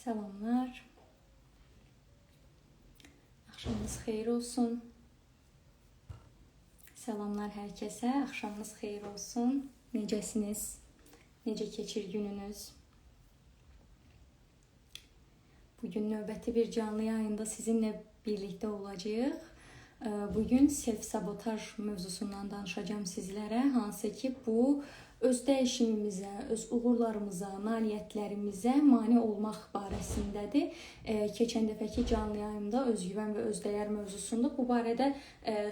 Salamlar. Axşamınız xeyir olsun. Salamlar hər kəsə. Axşamınız xeyir olsun. Necəsiniz? Necə keçir gününüz? Bugün növbəti bir canlı yayında sizinlə birlikdə olacağıq. Bugün self-sabotaj mövzusundan danışacağım sizlərə. Hansı ki bu öz dəyişimimizə, öz uğurlarımıza, nailiyyətlərimizə mane olmaq barəsindədir. Keçən dəfəki canlı yayımda özgüvən və özdəyər mövzusunda bu barədə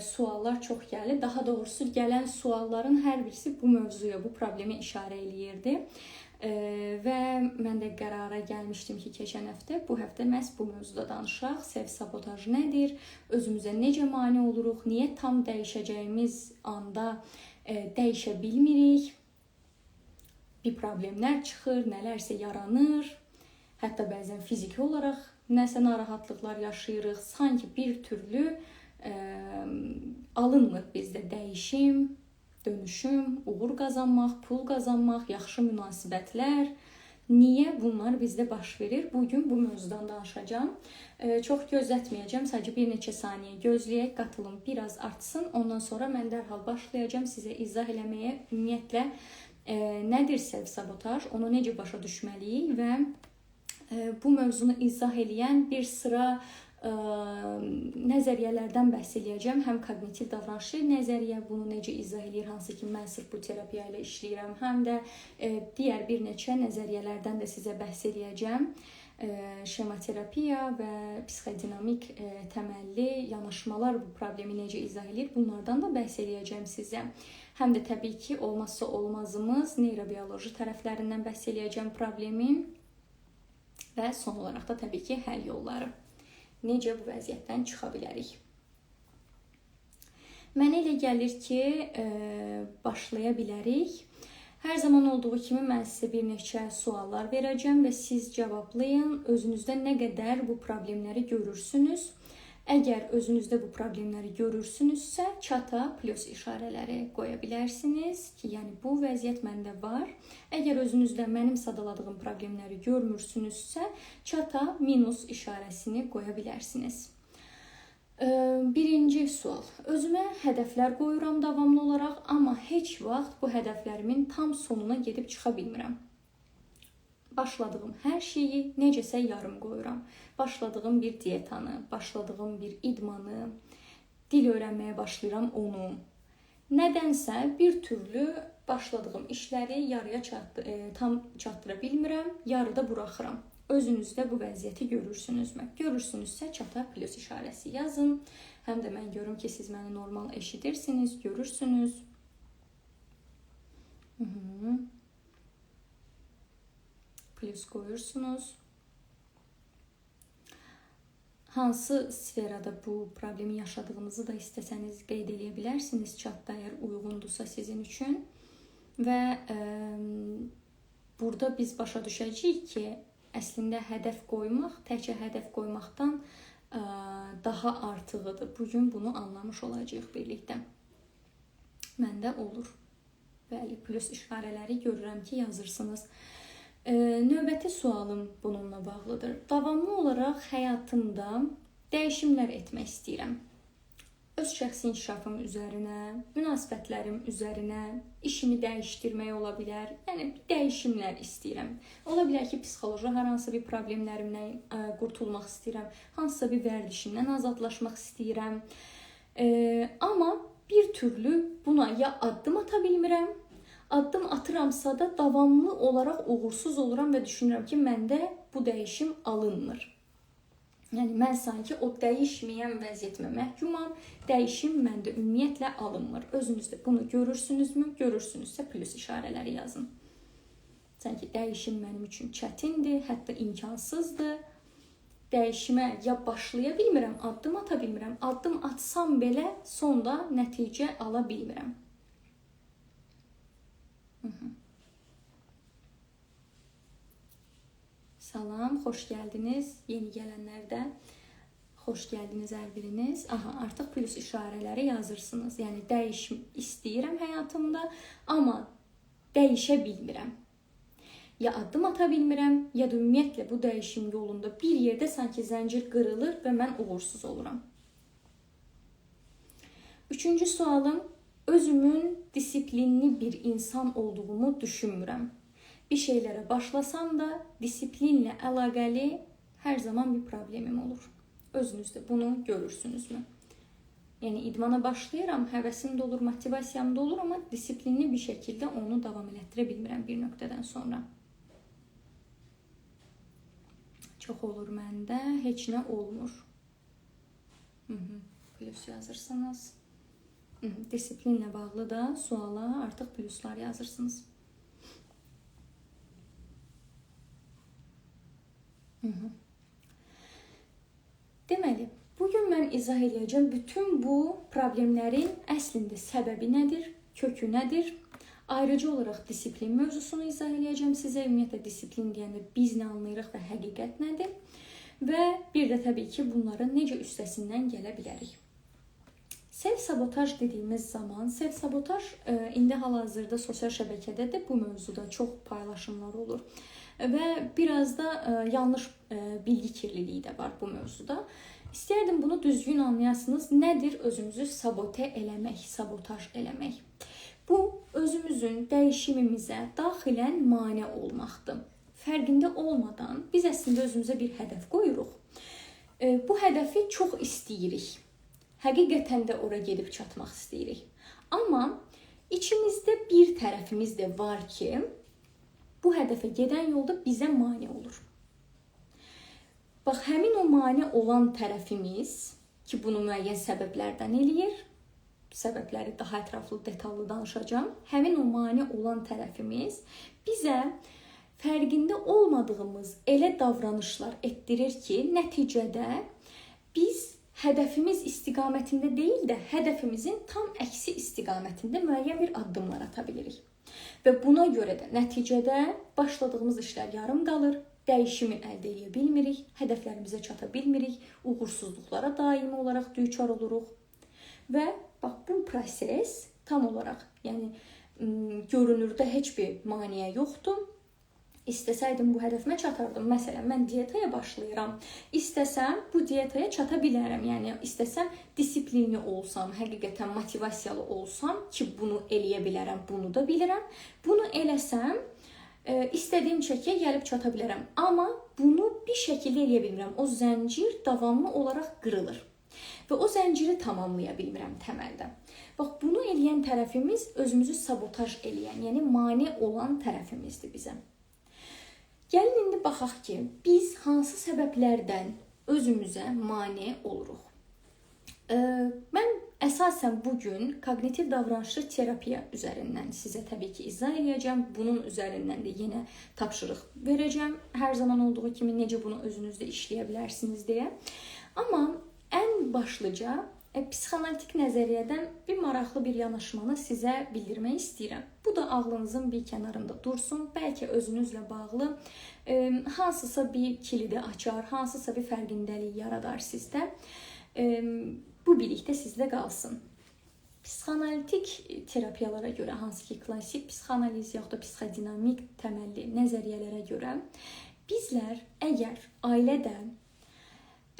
suallar çox gəlir. Daha doğrusu gələn sualların hər birisi bu mövzuya, bu problemə işarə eləyirdi. Və mən də qərara gəlmişdim ki, keçən həftə, bu həftə məhz bu mövzuda danışaq. Self-sabotaj nədir? Özümüzə necə mane oluruq? Niyə tam dəyişəcəyimiz anda dəyişə bilmirik? Bir problemlər çıxır, nələrsə yaranır. Hətta bəzən fiziki olaraq nəsə narahatlıqlar yaşayırıq. Sanki bir türlü alınmır bizdə dəyişim, dönüşüm, uğur qazanmaq, pul qazanmaq, yaxşı münasibətlər. Niyə bunlar bizdə baş verir? Bugün bu mövzudan danışacağım. Çox gözlətməyəcəm. Sadəcə bir neçə saniyə gözləyək, qatılım biraz artsın. Ondan sonra mən dərhal başlayacağım sizə izah eləməyə. Ümumiyyətlə, nədir self-sabotaj? Onu necə başa düşməliyik və bu mövzunu izah eləyən bir sıra nəzəriyyələrdən bəhs eləyəcəm. Həm koqnitiv davranışçı nəzəriyyə bunu necə izah eləyir, hansı ki mən sırf bu terapiya ilə işləyirəm, həm də digər bir neçə nəzəriyyələrdən də sizə bəhs eləyəcəm. Şematerapiya və psixodinamik təməlli yanaşmalar bu problemi necə izah eləyir, bunlardan da bəhs eləyəcəm sizə. Həm də təbii ki, olmazsa olmazımız neyrobioloji tərəflərindən bəhs eləyəcəm problemin və son olaraq da təbii ki, həll yolları. Necə bu vəziyyətdən çıxa bilərik? Mənə elə gəlir ki, başlaya bilərik. Hər zaman olduğu kimi mən sizə bir neçə suallar verəcəm və siz cavablayın. Özünüzdə nə qədər bu problemləri görürsünüz? Əgər özünüzdə bu problemləri görürsünüzsə, çata plus işarələri qoya bilərsiniz ki, yəni bu vəziyyət məndə var. Əgər özünüzdə mənim sadaladığım problemləri görmürsünüzsə, çata minus işarəsini qoya bilərsiniz. Birinci sual. Özümə hədəflər qoyuram davamlı olaraq, amma heç vaxt bu hədəflərimin tam sonuna gedib çıxa bilmirəm. Başladığım hər şeyi necəsə yarım qoyuram. Başladığım bir dietanı, başladığım bir idmanı, dil öyrənməyə başlayıram onu. Nədənsə bir türlü başladığım işləri yarıya tam çatdıra bilmirəm, yarıda buraxıram. Özünüzdə bu vəziyyəti görürsünüzmü? Görürsünüzsə çata plus işarəsi yazın. Həm də mən görüm ki, siz məni normal eşidirsiniz, görürsünüz. Plus qoyursunuz. Hansı sferada bu problemi yaşadığınızı da istəsəniz qeyd edə bilərsiniz çatda, əgər uyğundursa sizin üçün. Və burada biz başa düşəcəyik ki, əslində hədəf qoymaq, təkcə hədəf qoymaqdan daha artığıdır. Bugün bunu anlamış olacağıq birlikdə. Məndə olur. Bəli, plus işarələri görürəm ki, yazırsınız. Növbəti sualım bununla bağlıdır. Davamlı olaraq həyatımda dəyişimlər etmək istəyirəm. Öz şəxsi inkişafım üzərinə, münasibətlərim üzərinə, işimi dəyişdirmək ola bilər. Yəni, dəyişimlər istəyirəm. Ola bilər ki, psixoloji hər hansı bir problemlərimdən qurtulmaq istəyirəm. Hansısa bir vərdişimdən azadlaşmaq istəyirəm. Amma bir türlü buna ya addım ata bilmirəm, addım atıramsa da davamlı olaraq uğursuz oluram və düşünürəm ki, məndə bu dəyişim alınmır. Yəni, mən sanki o dəyişməyən vəziyyətimə məhkumam, dəyişim məndə ümumiyyətlə alınmır. Özünüzdə bunu görürsünüzmü? Görürsünüzsə plus işarələri yazın. Sanki dəyişim mənim üçün çətindir, hətta imkansızdır. Dəyişimə ya başlaya bilmirəm, addım ata bilmirəm. Addım atsam belə sonda nəticə ala bilmirəm. Salam, xoş gəldiniz. Yeni gələnlərdə xoş gəldiniz hər biriniz. Artıq plus işarələri yazırsınız. Yəni, dəyişim istəyirəm həyatımda, amma dəyişə bilmirəm. Ya addım ata bilmirəm, ya da ümumiyyətlə bu dəyişim yolunda bir yerdə sanki zəncir qırılır və mən uğursuz oluram. Üçüncü sualım, özümün disiplinli bir insan olduğumu düşünmürəm. Bir şeylərə başlasam da disiplinlə əlaqəli hər zaman bir problemim olur. Özünüzdə bunu görürsünüzmü? Yəni idmana başlayıram, həvəsim də olur, motivasiyam da olur, amma disiplinli bir şəkildə onu davam elətdirə bilmirəm bir nöqtədən sonra. Çox olur məndə, heç nə olmur. Plus yazırsınız. Disiplinlə bağlı da suala artıq pluslar yazırsınız. Deməli, bugün mən izah edəcəm bütün bu problemlərin əslində səbəbi nədir, kökü nədir? Ayrıca olaraq disiplin mövzusunu izah edəcəm sizə. Ümumiyyətlə disiplin deyəndə biz nə anlayırıq və həqiqət nədir? Və bir də təbii ki, bunların necə üstəsindən gələ bilərik. Self-sabotaj dediyimiz zaman, self-sabotaj indi hal-hazırda sosial şəbəkədə də bu mövzuda çox paylaşımlar olur. Və biraz da yanlış bilgi kirliliyi də var bu mövzuda. İstərdim bunu düzgün anlayasınız. Nədir özümüzü sabote eləmək, sabotaj eləmək? Bu, özümüzün dəyişimimizə daxilən mane olmaqdır. Fərqində olmadan biz əslində özümüzə bir hədəf qoyuruq. Bu hədəfi çox istəyirik. Həqiqətən də ora gedib çatmaq istəyirik. Amma içimizdə bir tərəfimiz də var ki, bu hədəfə gedən yolda bizə mane olur. Bax, həmin o mane olan tərəfimiz ki, bunu müəyyən səbəblərdən eləyir, səbəbləri daha ətraflı, detallı danışacağım. Həmin o mane olan tərəfimiz bizə fərqində olmadığımız elə davranışlar etdirir ki, nəticədə biz hədəfimiz istiqamətində deyil də, hədəfimizin tam əksi istiqamətində müəyyən bir addımlar ata bilirik. Və buna görə də nəticədə başladığımız işlər yarım qalır, dəyişimi əldə edə bilmirik, hədəflərimizə çata bilmirik, uğursuzluqlara daimi olaraq düçar oluruq. Və bax, bu proses tam olaraq, yəni görünürdə heç bir maneə yoxdur. İstəsəydim bu hədəfimə çatardım. Məsələn, mən diyetaya başlayıram. İstəsəm bu diyetaya çata bilərəm. Yəni istəsəm disiplinli olsam, həqiqətən motivasiyalı olsam ki, bunu eləyə bilərəm, bunu da bilirəm. Bunu eləsəm, istədiyim çəkiyə gəlib çata bilərəm. Amma bunu bir şəkildə eləyə bilmirəm. O zəncir davamlı olaraq qırılır. Və o zənciri tamamlaya bilmirəm təməldə. Bax, bunu eləyən tərəfimiz özümüzü sabotaj eləyən, yəni mane olan tərəfimizdir bizə. Gəlin indi baxaq ki, biz hansı səbəblərdən özümüzə mane oluruq. Mən əsasən bugün koqnitiv davranışlı terapiya üzərindən sizə təbii ki, izah edəcəm. Bunun üzərindən də yenə tapşırıq verəcəm. Hər zaman olduğu kimi necə bunu özünüzdə işləyə bilərsiniz deyə. Amma ən başlıca psixoanalitik nəzəriyyədən bir maraqlı bir yanaşmanı sizə bildirmək istəyirəm. Bu da ağlınızın bir kənarında dursun. Bəlkə özünüzlə bağlı hansısa bir kilidi açar, hansısa bir fərqindəlik yaradar sizdə. Bu birlikdə sizdə qalsın. Psixoanalitik terapiyalara görə, hansı ki klassik psixoanaliz yaxud da psixodinamik təməlli nəzəriyyələrə görə bizlər əgər ailədə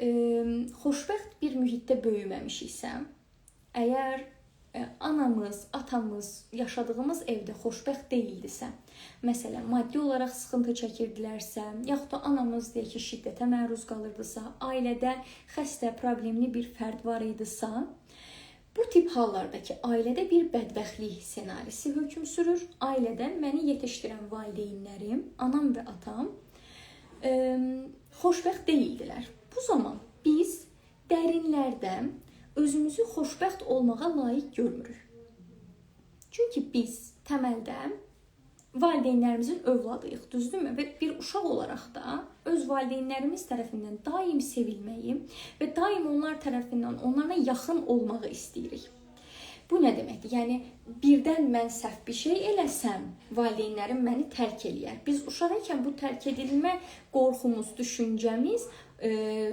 xoşbəxt bir mühitdə böyüməmişiksə, əgər anamız, atamız yaşadığımız evdə xoşbəxt deyildisə, məsələn, maddi olaraq sıxıntı çəkirdilərsə, yaxud da anamız deyək ki, şiddətə məruz qalırdısa, ailədə xəstə, problemli bir fərd var idisə, bu tip hallardakı ailədə bir bədbəxtlik ssenarisi hökm sürür. Ailədə məni yetişdirən valideynlərim, anam və atam xoşbəxt deyildilər. Bu zaman biz dərinlərdə özümüzü xoşbəxt olmağa layiq görmürük. Çünki biz təməldə valideynlərimizin övladıyıq, düzdürmü? Və bir uşaq olaraq da öz valideynlərimiz tərəfindən daim sevilməyi və daim onlar tərəfindən onlara yaxın olmağı istəyirik. Bu nə deməkdir? Yəni, birdən mən səhv bir şey eləsəm, valideynlərim məni tərk eləyər. Biz uşaq ikən bu tərk edilmə qorxumuz, düşüncəmiz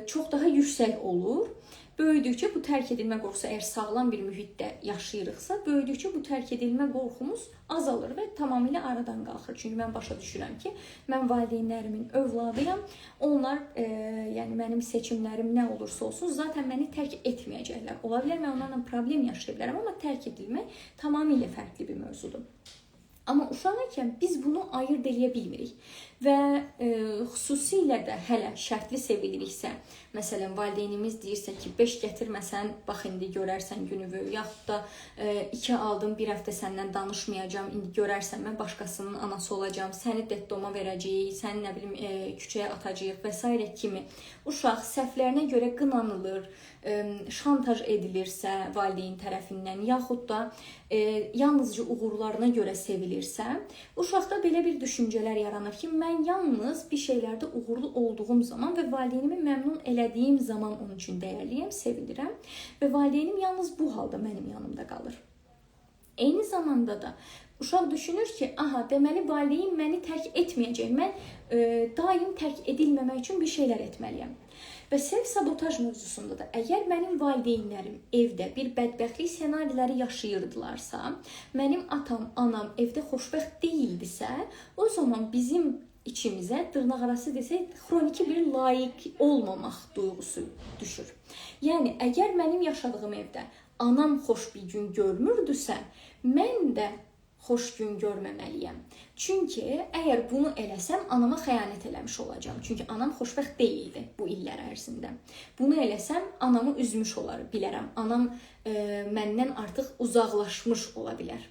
çox daha yüksək olur. Böyüdükcə bu tərk edilmə qorxusu, əgər sağlam bir mühitdə yaşayırıqsa, böyüdükcə bu tərk edilmə qorxumuz azalır və tamamilə aradan qalxır. Çünki mən başa düşürəm ki, mən valideynlərimin övladıyam. Onlar, yəni mənim seçimlərim nə olursa olsun, zaten məni tərk etməyəcəklər. Ola bilər mən onlarla problem yaşaya bilərəm, amma tərk edilmək tamamilə fərqli bir mövzudur. Amma uşaq ikən biz bunu ayırd edə bilmirik və xüsusilə də hələ şərtli seviliriksə, məsələn, valideynimiz deyirsə ki, 5 gətirməsən, bax indi görərsən günüvü, yaxud da 2 aldım, bir həftə səndən danışmayacağam, indi görərsən mən başqasının anası olacağam, səni dettoma verəcəyik, səni nə bilim küçəyə atacağıq və s. kimi uşaq səhvlərinə görə qınanılır, şantaj edilirsə valideyn tərəfindən, yaxud da yalnızca uğurlarına görə sevilirsə, uşaqda belə bir düşüncələr yaranır ki, mən yalnız bir şeylərdə uğurlu olduğum zaman və valideynimi məmnun elədiyim zaman onun üçün dəyərliyəm, sevilirəm və valideynim yalnız bu halda mənim yanımda qalır. Eyni zamanda da uşaq düşünür ki, aha, deməli valideyn məni tərk etməyəcək, mən daim tərk edilməmək üçün bir şeylər etməliyəm. Və self-sabotaj mövzusunda da əgər mənim valideynlərim evdə bir bədbəxtlik ssenariləri yaşayırdılarsa, mənim atam, anam evdə xoşbəxt deyildisə, o zaman bizim içimizə dırnaqarası desək, xroniki bir layiq olmamaq duyğusu düşür. Yəni, əgər mənim yaşadığım evdə anam xoş bir gün görmürdüsə, mən də xoş gün görməməliyəm. Çünki əgər bunu eləsəm, anama xəyanət eləmiş olacağam. Çünki anam xoşbəxt deyildi bu illər ərzində. Bunu eləsəm, anamı üzmüş olar, bilərəm. Anam məndən artıq uzaqlaşmış ola bilər.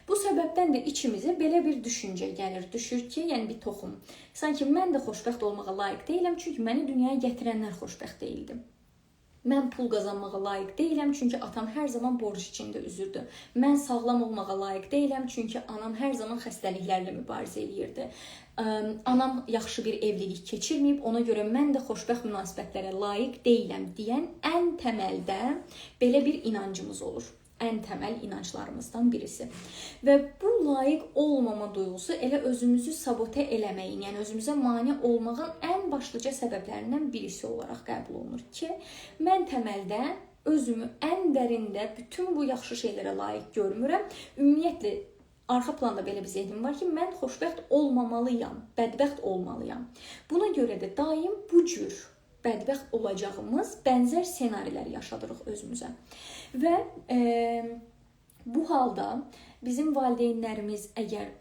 Bu səbəbdən də içimizə belə bir düşüncə gəlir, düşür ki, yəni bir toxum. Sanki mən də xoşbəxt olmağa layiq deyiləm, çünki məni dünyaya gətirənlər xoşbəxt deyildi. Mən pul qazanmağa layiq deyiləm, çünki atam hər zaman borc içində üzürdü. Mən sağlam olmağa layiq deyiləm, çünki anam hər zaman xəstəliklərlə mübarizə eləyirdi. Anam yaxşı bir evlilik keçirməyib, ona görə mən də xoşbəxt münasibətlərə layiq deyiləm deyən ən təməldə belə bir inancımız olur. Ən təməl inanclarımızdan birisi. Və bu layiq olmama duyğusu elə özümüzü sabotə eləməyin, yəni özümüzə mane olmağın ən başlıca səbəblərindən birisi olaraq qəbul olunur ki, mən təməldə özümü ən dərində bütün bu yaxşı şeylərə layiq görmürəm. Ümumiyyətlə, arxa planda belə bir zehnim var ki, mən xoşbəxt olmamalıyam, bədbəxt olmalıyam. Buna görə də daim bu cür bədbəxt olacağımız bənzər ssenarilər yaşadırıq özümüzə. Və bu halda bizim valideynlərimiz əgər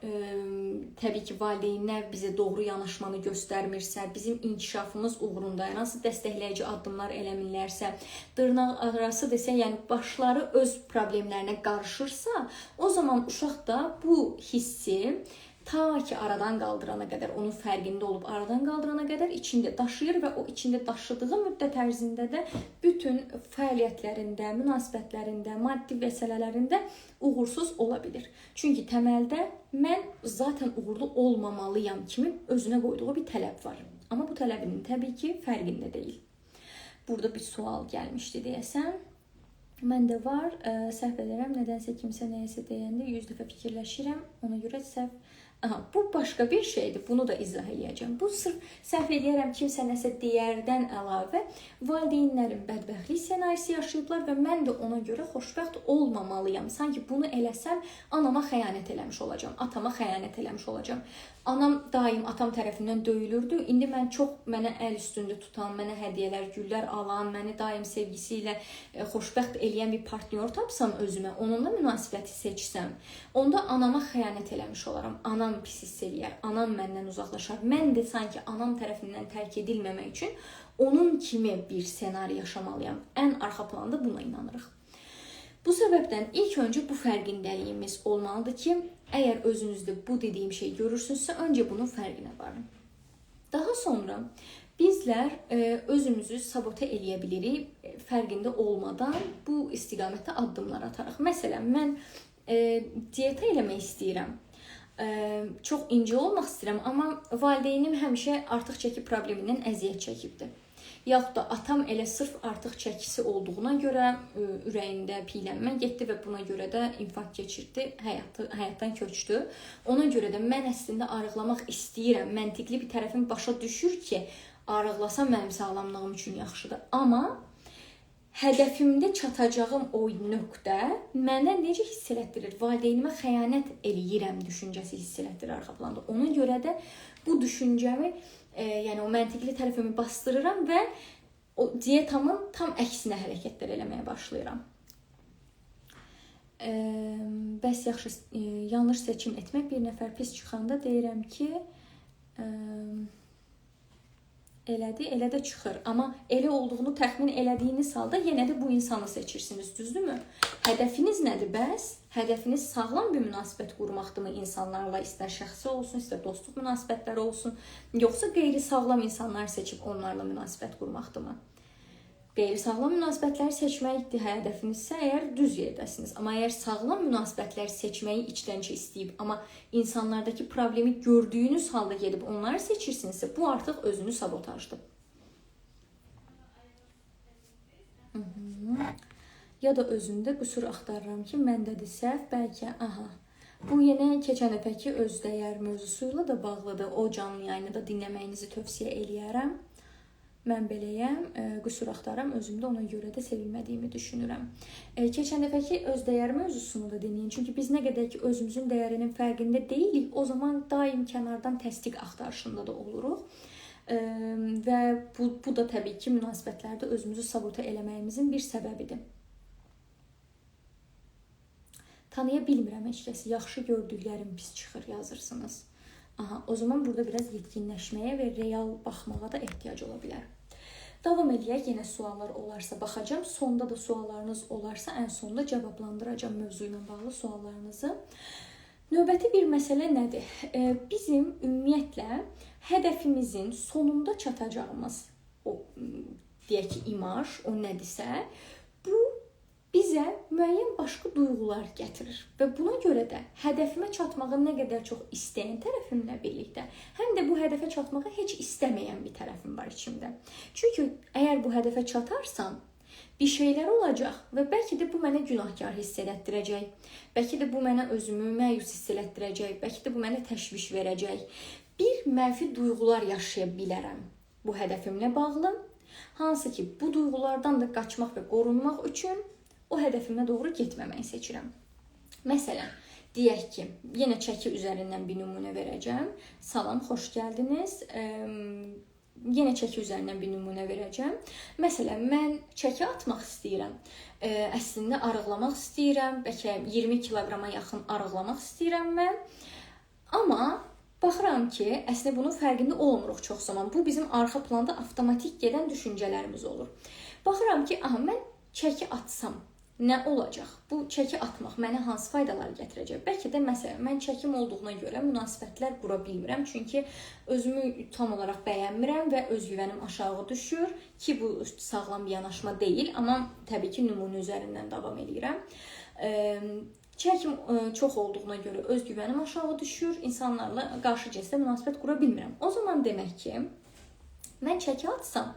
təbii ki, valideynlər bizə doğru yanaşmanı göstərmirsə, bizim inkişafımız uğrunda hansı dəstəkləyici addımlar eləmirlərsə, dırnaq arası desək, yəni başları öz problemlərinə qarışırsa, o zaman uşaq da bu hissi ta ki aradan qaldırana qədər, onun fərqində olub aradan qaldırana qədər içində daşıyır və o içində daşıdığı müddət ərzində də bütün fəaliyyətlərində, münasibətlərində, maddi məsələlərində uğursuz ola bilir. Çünki təməldə mən zaten uğurlu olmamalıyam kimi özünə qoyduğu bir tələb var. Amma bu tələbinin təbii ki, fərqində deyil. Burada bir sual gəlmişdi deyəsəm. Məndə var, səhv edərəm, nədənsə kimsə nəyəsə deyəndə 100 dəfə fikirləşirəm, ona görə səhv. Bu başqa bir şeydir, bunu da izah edəcəm. Bu sırf səhv edərəm, kimsə nəsə deyərdən əlavə valideynlərin bədbəxtlik ssenarisi yaşayıblar və mən də ona görə xoşbəxt olmamalıyam. Sanki bunu eləsəm, anama xəyanət eləmiş olacağam, atama xəyanət eləmiş olacağam. Anam daim atam tərəfindən döyülürdü. İndi mən mənə əl üstündə tutan, mənə hədiyyələr, güllər alan, məni daim sevgisi ilə xoşbəxt eləyən bir partnyor tapsam özümə, onunla münasibəti seçsəm, onda anama xəyanət eləmiş olaram. Anam pis hiss eləyər, anam məndən uzaqlaşar. Mən də sanki anam tərəfindən tərk edilməmək üçün onun kimi bir ssenari yaşamalıyam. Ən arxa planda buna inanırıq. Bu səbəbdən ilk öncə bu fərqindəliyimiz olmalıdır ki, əgər özünüzdə bu dediyim şeyi görürsünüzsə, öncə bunun fərqinə varın. Daha sonra bizlər özümüzü sabote eləyə bilirik, fərqində olmadan bu istiqamətdə addımlar atarıq. Məsələn, mən diyeta eləmək istəyirəm, çox incə olmaq istəyirəm, amma valideynim həmişə artıq çəki problemindən əziyyət çəkibdir. Yaxud da atam elə sırf artıq çəkisi olduğuna görə ürəyində piylənmə getdi və buna görə də infarkt keçirdi, həyatdan köçdü. Ona görə də mən əslində arıqlamaq istəyirəm. Məntiqli bir tərəfim başa düşür ki, arıqlasam mənim sağlamlığım üçün yaxşıdır. Amma hədəfimdə çatacağım o nöqtə mənə necə hiss elətdirir? Valideynimə xəyanət eləyirəm düşüncəsi hiss elətdirir arxa planda. Ona görə də bu düşüncəmi, yəni o məntiqli tərəfimi bastırıram və o dietamın tam əksinə hərəkətlər eləməyə başlayıram. Bəs yaxşı, yanlış seçim etmək, bir nəfər pis çıxanda deyirəm ki, elə də çıxır. Amma elə olduğunu təxmin elədiyiniz halda yenə də bu insanı seçirsiniz, düzdürmü? Hədəfiniz nədir bəs? Hədəfiniz sağlam bir münasibət qurmaqdırmı insanlarla, istər şəxsi olsun, istər dostluq münasibətləri olsun, yoxsa qeyri-sağlam insanlar seçib onlarla münasibət qurmaqdırmı? Qeyri-sağlam münasibətləri seçməkdir hədəfinizsə, əgər düz yerdəsiniz. Amma əgər sağlam münasibətləri seçməyi içdənçə istəyib, amma insanlardakı problemi gördüyünüz halda gedib onları seçirsinizsə, bu artıq özünü sabotajdır. Ya da özümdə qüsur axtarıram ki, məndədir səhv, bəlkə, Bu yenə keçən dəfəki özdəyər mövzusuyla da bağlıdır. O canlı yayını da dinləməyinizi tövsiyə eləyərəm. Mən beləyəm, qüsur axtarıram, özümdə ona görə də sevilmədiyimi düşünürəm. Keçən dəfəki özdəyər mövzusunu da dinləyin. Çünki biz nə qədər ki özümüzün dəyərinin fərqində deyilik, o zaman daim kənardan təsdiq axtarışında da oluruq. Və bu da təbii ki münasibətlərdə özümüzü sabote eləməyimizin bir səbəbidir. Tanıya bilmirəm heç kəsi, yaxşı gördüklərim pis çıxır yazırsınız. O zaman burada biraz yetkinləşməyə və real baxmağa da ehtiyac ola bilər. Davam eləyək, yenə suallar olarsa baxacağım. Sonda da suallarınız olarsa ən sonda cavablandıracağım mövzu ilə bağlı suallarınızı. Növbəti bir məsələ nədir? Bizim ümumiyyətlə hədəfimizin sonunda çatacağımız o deyək ki imaj, o nədirsə, bu bizə müəyyən başqa duyğular gətirir və buna görə də hədəfimə çatmağı nə qədər çox istəyən tərəfimlə birlikdə, həm də bu hədəfə çatmağı heç istəməyən bir tərəfim var içimdə. Çünki əgər bu hədəfə çatarsam, bir şeylər olacaq və bəlkə də bu mənə günahkar hiss elətdirəcək, bəlkə də bu mənə özümü məyus hiss elətdirəcək, bəlkə də bu mənə təşviş verəcək. Bir mənfi duyğular yaşaya bilərəm bu hədəfimlə bağlı, hansı ki bu duyğulardan da qaçmaq və qorunmaq üçün o hədəfimə doğru getməməyi seçirəm. Məsələn, deyək ki, yenə çəki üzərindən bir nümunə verəcəm. Salam, xoş gəldiniz. Yenə çəki üzərindən bir nümunə verəcəm. Məsələn, mən çəki atmaq istəyirəm. Əslində arıqlamaq istəyirəm. Bəlkə 20 kiloqrama yaxın arıqlamaq istəyirəm mən. Amma baxıram ki, əslində bunun fərqində olmuruq çox zaman. Bu bizim arxa planda avtomatik gedən düşüncələrimiz olur. Baxıram ki, mən çəki atsam nə olacaq? Bu çəki atmaq mənə hansı faydalar gətirəcək? Bəlkə də məsələn, mən çəkim olduğuna görə münasibətlər qura bilmirəm. Çünki özümü tam olaraq bəyənmirəm və özgüvənim aşağı düşür ki, bu sağlam bir yanaşma deyil. Amma təbii ki, nümunə üzərindən davam edirəm. Çəkim çox olduğuna görə özgüvənim aşağı düşür. İnsanlarla qarşı cinsdə münasibət qura bilmirəm. O zaman demək ki, mən çəki atsam,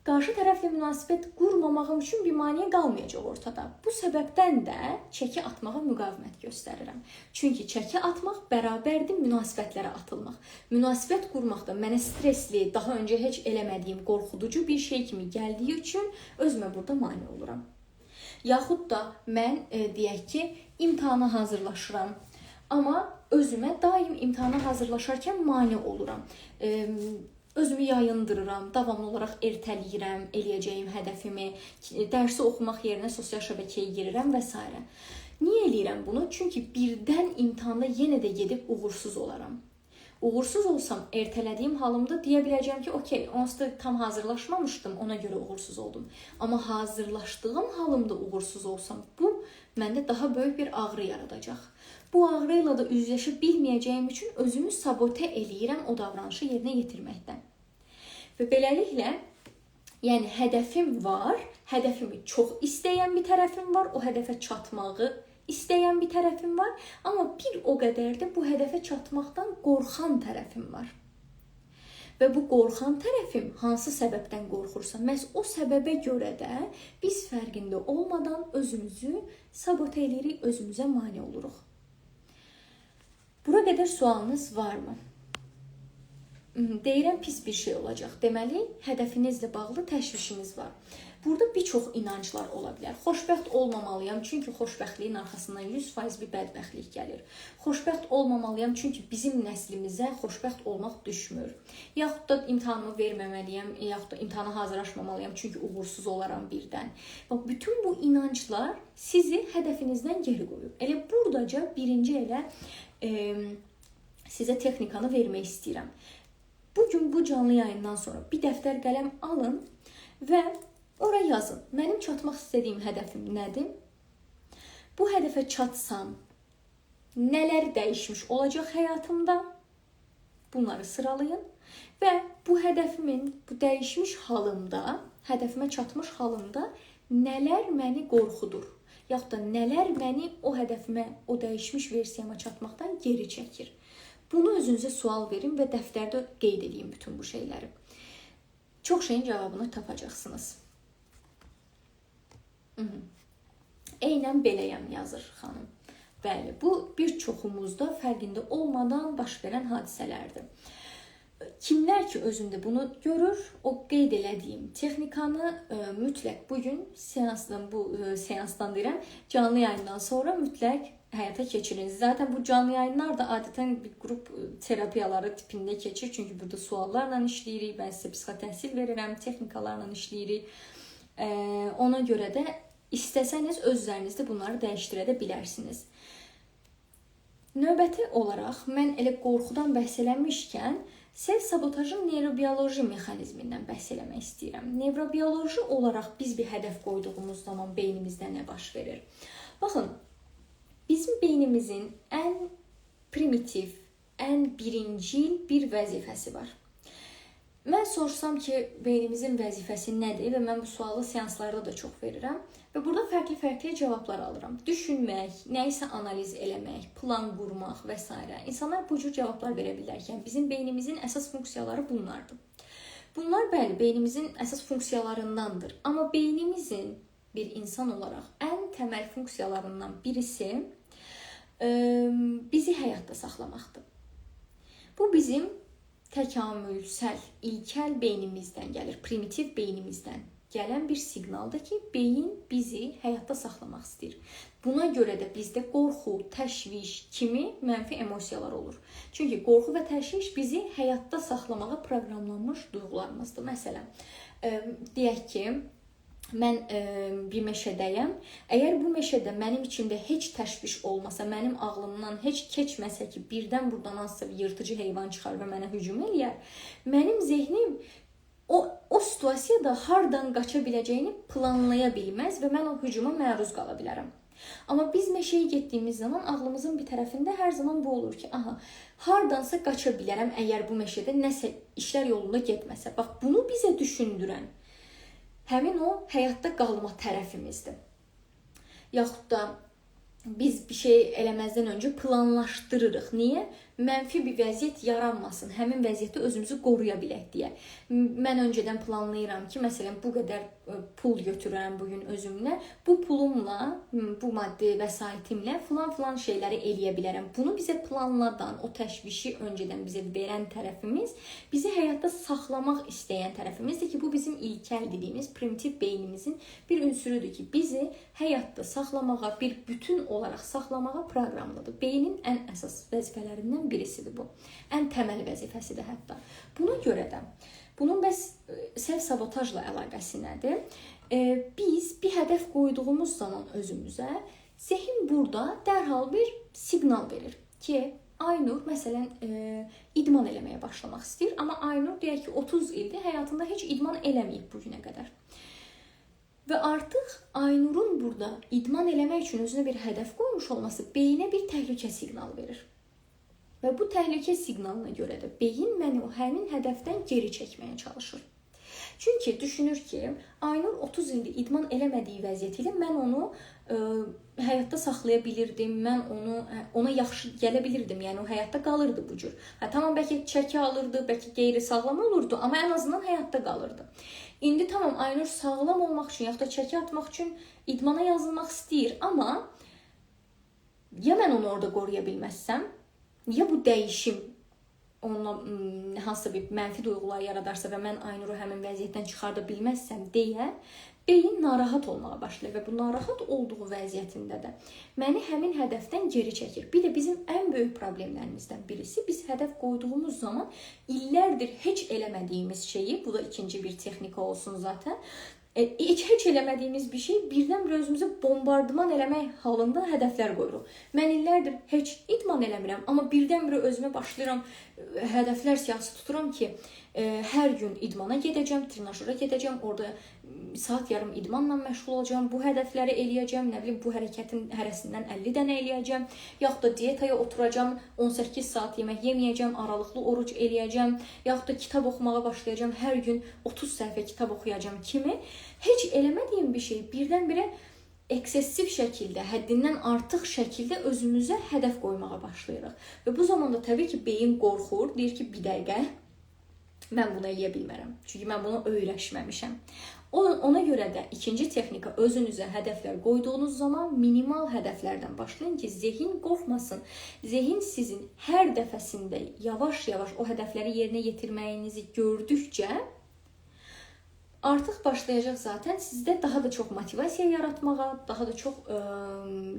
qarşı tərəflə münasibət qurmamağım üçün bir maneə qalmayacaq ortada. Bu səbəbdən də çəki atmağa müqavimət göstərirəm. Çünki çəki atmaq bərabərdir münasibətlərə atılmaq. Münasibət qurmaq da mənə stresli, daha öncə heç eləmədiyim, qorxuducu bir şey kimi gəldiyi üçün özümə burada mane oluram. Yaxud da mən deyək ki, imtahana hazırlaşıram. Amma özümə daim imtahana hazırlaşarkən mane oluram. Özümü yayındırıram, davamlı olaraq ertəliyirəm, eləyəcəyim hədəfimi, dərsi oxumaq yerinə sosial şəbəkəyə girirəm və s. Niyə eləyirəm bunu? Çünki birdən imtahanda yenə də gedib uğursuz olaram. Uğursuz olsam, ertələdiyim halımda deyə biləcəm ki, okey, onsuz da tam hazırlaşmamışdım, ona görə uğursuz oldum. Amma hazırlaşdığım halımda uğursuz olsam, bu məndə daha böyük bir ağrı yaradacaq. Bu ağrıyla da üzləşə bilməyəcəyim üçün özümü sabote eləyirəm o davranışı yerinə yetirməkdən. Və beləliklə, yəni hədəfim var, hədəfimi çox istəyən bir tərəfim var, o hədəfə çatmağı istəyən bir tərəfim var, amma bir o qədər də bu hədəfə çatmaqdan qorxan tərəfim var. Və bu qorxan tərəfim hansı səbəbdən qorxursa, məhz o səbəbə görə də biz fərqində olmadan özümüzü sabote edirik, özümüzə mane oluruq. Bura qədər sualınız varmı? deyirəm pis bir şey olacaq. Deməli, hədəfinizlə bağlı təşvişiniz var. Burada bir çox inanclar ola bilər. Xoşbəxt olmamalıyam, çünki xoşbəxtliyin arxasından 100% bir bədbəxtlik gəlir. Xoşbəxt olmamalıyam, çünki bizim nəslimizə xoşbəxt olmaq düşmür. Yaxud da imtahanımı verməməliyəm, yaxud da imtahana hazırlaşmamalıyam, çünki uğursuz olaram birdən. Bax, bütün bu inanclar sizi hədəfinizdən geri qoyur. Elə buradaca birinci elə sizə texnikanı vermək istəyirəm. Bugün bu canlı yayından sonra bir dəftər qələm alın və ora yazın. Mənim çatmaq istədiyim hədəfim nədir? Bu hədəfə çatsam nələr dəyişmiş olacaq həyatımda? Bunları sıralayın və bu hədəfimin bu dəyişmiş halımda, hədəfimə çatmış halımda nələr məni qorxudur? Yaxud da nələr məni o hədəfimə, o dəyişmiş versiyama çatmaqdan geri çəkir? Bunu özünüzə sual verin və dəftərdə qeyd edin bütün bu şeyləri. Çox şeyin cavabını tapacaqsınız. Eynən beləyəm yazır xanım. Bəli, bu bir çoxumuzda fərqində olmadan baş verən hadisələrdir. Kimlər ki özündə bunu görür, o qeyd elədiyim texnikanı mütləq bugün seansdan deyirəm, canlı yayından sonra mütləq həyata keçirin. Zaten bu canlı yayınlar da adətən bir qrup terapiyaları tipində keçir. Çünki burada suallarla işləyirik, mən sizə psixotəhsil verirəm, texnikalarla işləyirik. Ona görə də istəsəniz özlərinizdə bunları dəyişdirə də bilərsiniz. Növbəti olaraq mən elə qorxudan bəhs eləmişkən self-sabotajın neyrobiyoloji mexanizmindən bəhs eləmək istəyirəm. Neyrobiyoloji olaraq biz bir hədəf qoyduğumuz zaman beynimizdə nə baş verir? Baxın, bizim beynimizin ən primitiv, ən birincil bir vəzifəsi var. Mən sorsam ki, beynimizin vəzifəsi nədir və mən bu sualı seanslarda da çox verirəm və burada fərqli-fərqli cavablar alıram. Düşünmək, nəyisə analiz eləmək, plan qurmaq və s. İnsanlar bu cür cavablar verə bilərkən bizim beynimizin əsas funksiyaları bunlardır. Bunlar bəli, beynimizin əsas funksiyalarındandır. Amma beynimizin bir insan olaraq ən təməl funksiyalarından birisi bizi həyatda saxlamaqdır. Bu bizim təkamülsəl, ilkel beynimizdən gəlir, primitiv beynimizdən gələn bir siqnaldır ki, beyin bizi həyatda saxlamaq istəyir. Buna görə də bizdə qorxu, təşviş kimi mənfi emosiyalar olur. Çünki qorxu və təşviş bizi həyatda saxlamağa proqramlanmış duyğularımızdır. Məsələn, deyək ki, mən bir meşədəyəm. Əgər bu meşədə mənim içimdə heç təşviş olmasa, mənim ağlımdan heç keçməsə ki, birdən buradan hansısa bir yırtıcı heyvan çıxar və mənə hücum eləyər, mənim zehnim o situasiyada hardan qaça biləcəyini planlaya bilməz və mən o hücuma məruz qala bilərəm. Amma biz meşəyə getdiyimiz zaman ağlımızın bir tərəfində hər zaman bu olur ki, hardansa qaça bilərəm əgər bu meşədə nəsə işlər yolunda getməsə. Bax, bunu bizə düşündürən həmin o həyatda qalma tərəfimizdir. Yaxud da biz bir şey eləməzdən öncə planlaşdırırıq. Niyə? Mənfi bir vəziyyət yaranmasın. Həmin vəziyyətdə özümüzü qoruya bilək deyə. Mən öncədən planlayıram ki, məsələn, bu qədər pul götürürəm bugün özümlə. Bu pulumla, bu maddi vəsaitimlə filan şeyləri eləyə bilərəm. Bunu bizə planladan, o təşvişi öncədən bizə verən tərəfimiz, bizi həyatda saxlamaq istəyən tərəfimizdir ki, bu bizim ilkel dediyimiz primitiv beynimizin bir ünsürüdür ki, bizi həyatda saxlamağa, bir bütün olaraq saxlamağa proqramlıdır. Beynin ən əsas vəzifələrindən birisidir bu. Ən təməl vəzifəsidir hətta. Buna görə də bunun bəs self-sabotajla əlaqəsi nədir? Biz bir hədəf qoyduğumuz zaman özümüzə zehin burada dərhal bir siqnal verir ki, Aynur məsələn idman eləməyə başlamaq istəyir, amma Aynur deyək ki 30 ildir həyatında heç idman eləməyib bugünə qədər. Və artıq Aynurun burada idman eləmək üçün özünə bir hədəf qoymuş olması beyinə bir təhlükə siqnalı verir. Və bu təhlükə siqnalına görə də beyin məni o həmin hədəfdən geri çəkməyə çalışır. Çünki düşünür ki, Aynur 30 ildir idman eləmədiyi vəziyyət ilə mən onu həyatda saxlaya bilirdim, mən ona yaxşı gələ bilirdim, yəni o həyatda qalırdı bu cür. Tamam, bəlkə çəki alırdı, bəlkə qeyri-sağlam olurdu, amma ən azından həyatda qalırdı. İndi tamam, Aynur sağlam olmaq üçün, yaxud da çəki atmaq üçün idmana yazılmaq istəyir, amma ya mən onu orada qoruya bilməzsəm, ya bu dəyişim onunla hansısa bir mənfi duyğular yaradarsa və mən Aynuru həmin vəziyyətdən çıxarda bilməzsəm deyə beyin narahat olmağa başlayır və bu narahat olduğu vəziyyətində də məni həmin hədəfdən geri çəkir. Bir də bizim ən böyük problemlərimizdən birisi, biz hədəf qoyduğumuz zaman illərdir heç eləmədiyimiz şeyi, bu da ikinci bir texnika olsun zaten, heç eləmədiyimiz bir şey birdən-birə özümüzü bombardıman eləmək halında hədəflər qoyuruq. Mən illərdir heç idman eləmirəm, amma birdən-birə özümə başlayıram, hədəflər siyasi tuturam ki, hər gün idmana gedəcəm, trenajöra gedəcəm, orada saat yarım idmanla məşğul olacağam, bu hədəfləri eləyəcəm, nə bilim, bu hərəkətin hərəsindən 50 dənə eləyəcəm, yaxud da diyetaya oturacam, 18 saat yemək yeməyəcəm, aralıqlı oruc eləyəcəm, yaxud da kitab oxumağa başlayacam, hər gün 30 səhifə kitab oxuyacam kimi heç eləmədiyim bir şey birdən-birə eksessiv şəkildə, həddindən artıq şəkildə özümüzə hədəf qoymağa başlayırıq. Və bu zamanda təbii ki, beyin qorxur, deyir ki, bir dəqiqə, mən bunu eləyə bilmərəm. Çünki mən bunu öyrəşməmişəm. Ona görə də ikinci texnika, özünüzə hədəflər qoyduğunuz zaman minimal hədəflərdən başlayın ki, zehin qorxmasın. Zehin sizin hər dəfəsində yavaş-yavaş o hədəfləri yerinə yetirməyinizi gördükcə artıq başlayacaq zaten sizdə daha da çox motivasiya yaratmağa, daha da çox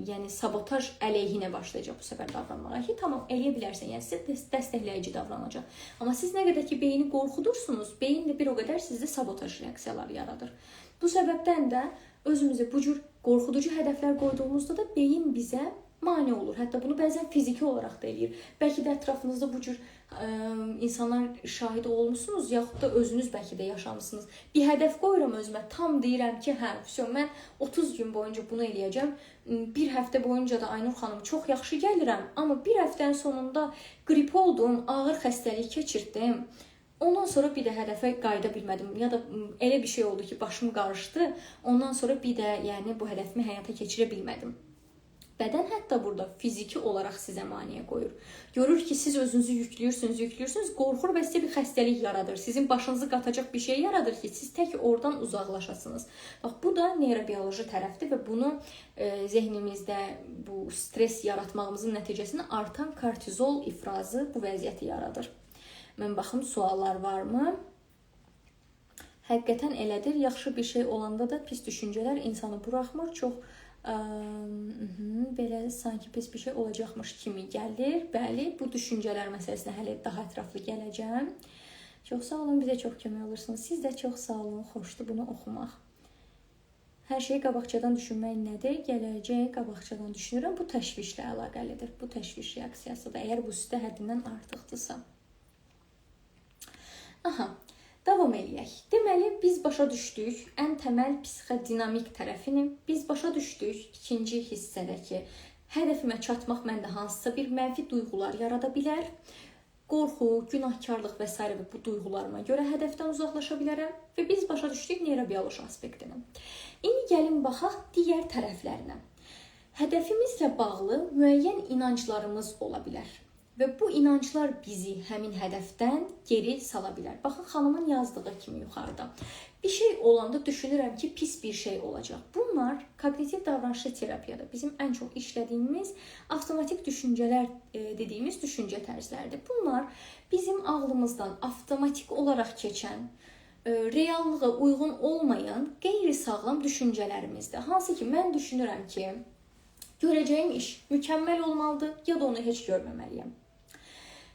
yəni sabotaj əleyhinə başlayacaq bu səfər davranmağa ki, tamam, eləyə bilərsən, yəni sizə dəstəkləyici davranacaq. Amma siz nə qədər ki, beyni qorxudursunuz, beyin də bir o qədər sizdə sabotaj reaksiyaları yaradır. Bu səbəbdən də özümüzə bu cür qorxuducu hədəflər qoyduğumuzda da beyin bizə mane olur. Hətta bunu bəzən fiziki olaraq da eləyir. Bəlkə də ətrafınızda bu cür insanlar şahid olmuşsunuz, yaxud da özünüz bəlkə də yaşamısınız. Bir hədəf qoyuram özümə, tam deyirəm ki, mən 30 gün boyunca bunu eləyəcəm. Bir həftə boyunca da Aynur xanım çox yaxşı gəlirəm, amma bir həftənin sonunda qrip oldum, ağır xəstəlik keçirdim. Ondan sonra bir də hədəfə qayıda bilmədim. Ya da elə bir şey oldu ki, başım qarışdı. Ondan sonra bir də bu hədəfimi həyata keçirə bilmədim. Bədən hətta burada fiziki olaraq sizə maneə qoyur. Görür ki, siz özünüzü yüklüyorsunuz, qorxur və sizə bir xəstəlik yaradır. Sizin başınızı qatacaq bir şey yaradır ki, siz tək oradan uzaqlaşasınız. Bax, bu da neyrobioloji tərəfdir və bunu zehnimizdə bu stres yaratmağımızın nəticəsində artan kortizol ifrazı bu vəziyyəti yaradır. Mən baxım, suallar varmı? Həqiqətən elədir. Yaxşı bir şey olanda da pis düşüncələr insanı buraxmır. Çox belə sanki pis bir şey olacaqmış kimi gəlir. Bəli, bu düşüncələr məsələsinə hələ daha ətraflı gələcəm. Çox sağ olun, bizə çox kömək olursunuz. Siz də çox sağ olun, xoşdur bunu oxumaq. Hər şeyi qabaqcadan düşünmək nədir? Gələcəyi qabaqcadan düşünürəm. Bu təşvişlə əlaqəlidir. Bu təşviş reaksiyasıdır. Əgər bu sizdə həddindən artıqdırsa. Davam eləyək. Deməli, biz başa düşdük ən təməl psixodinamik tərəfini. Biz başa düşdük ikinci hissədəki hədəfimə çatmaq məndə hansısa bir mənfi duyğular yarada bilər. Qorxu, günahkarlıq və s. bu duyğularıma görə hədəfdən uzaqlaşa bilərəm və biz başa düşdük neyrobioloji aspektini. İndi gəlin baxaq digər tərəflərinə. Hədəfimizlə bağlı müəyyən inanclarımız ola bilər. Və bu inanclar bizi həmin hədəfdən geri sala bilər. Baxın, xanımın yazdığı kimi yuxarıda. Bir şey olanda düşünürəm ki, pis bir şey olacaq. Bunlar kognitiv davranışlı terapiyada bizim ən çox işlədiyimiz avtomatik düşüncələr dediyimiz düşüncə tərzləridir. Bunlar bizim ağlımızdan avtomatik olaraq keçən, reallığa uyğun olmayan qeyri-sağlam düşüncələrimizdir. Hansı ki, mən düşünürəm ki, görəcəyim iş mükəmməl olmalıdır ya da onu heç görməməliyəm.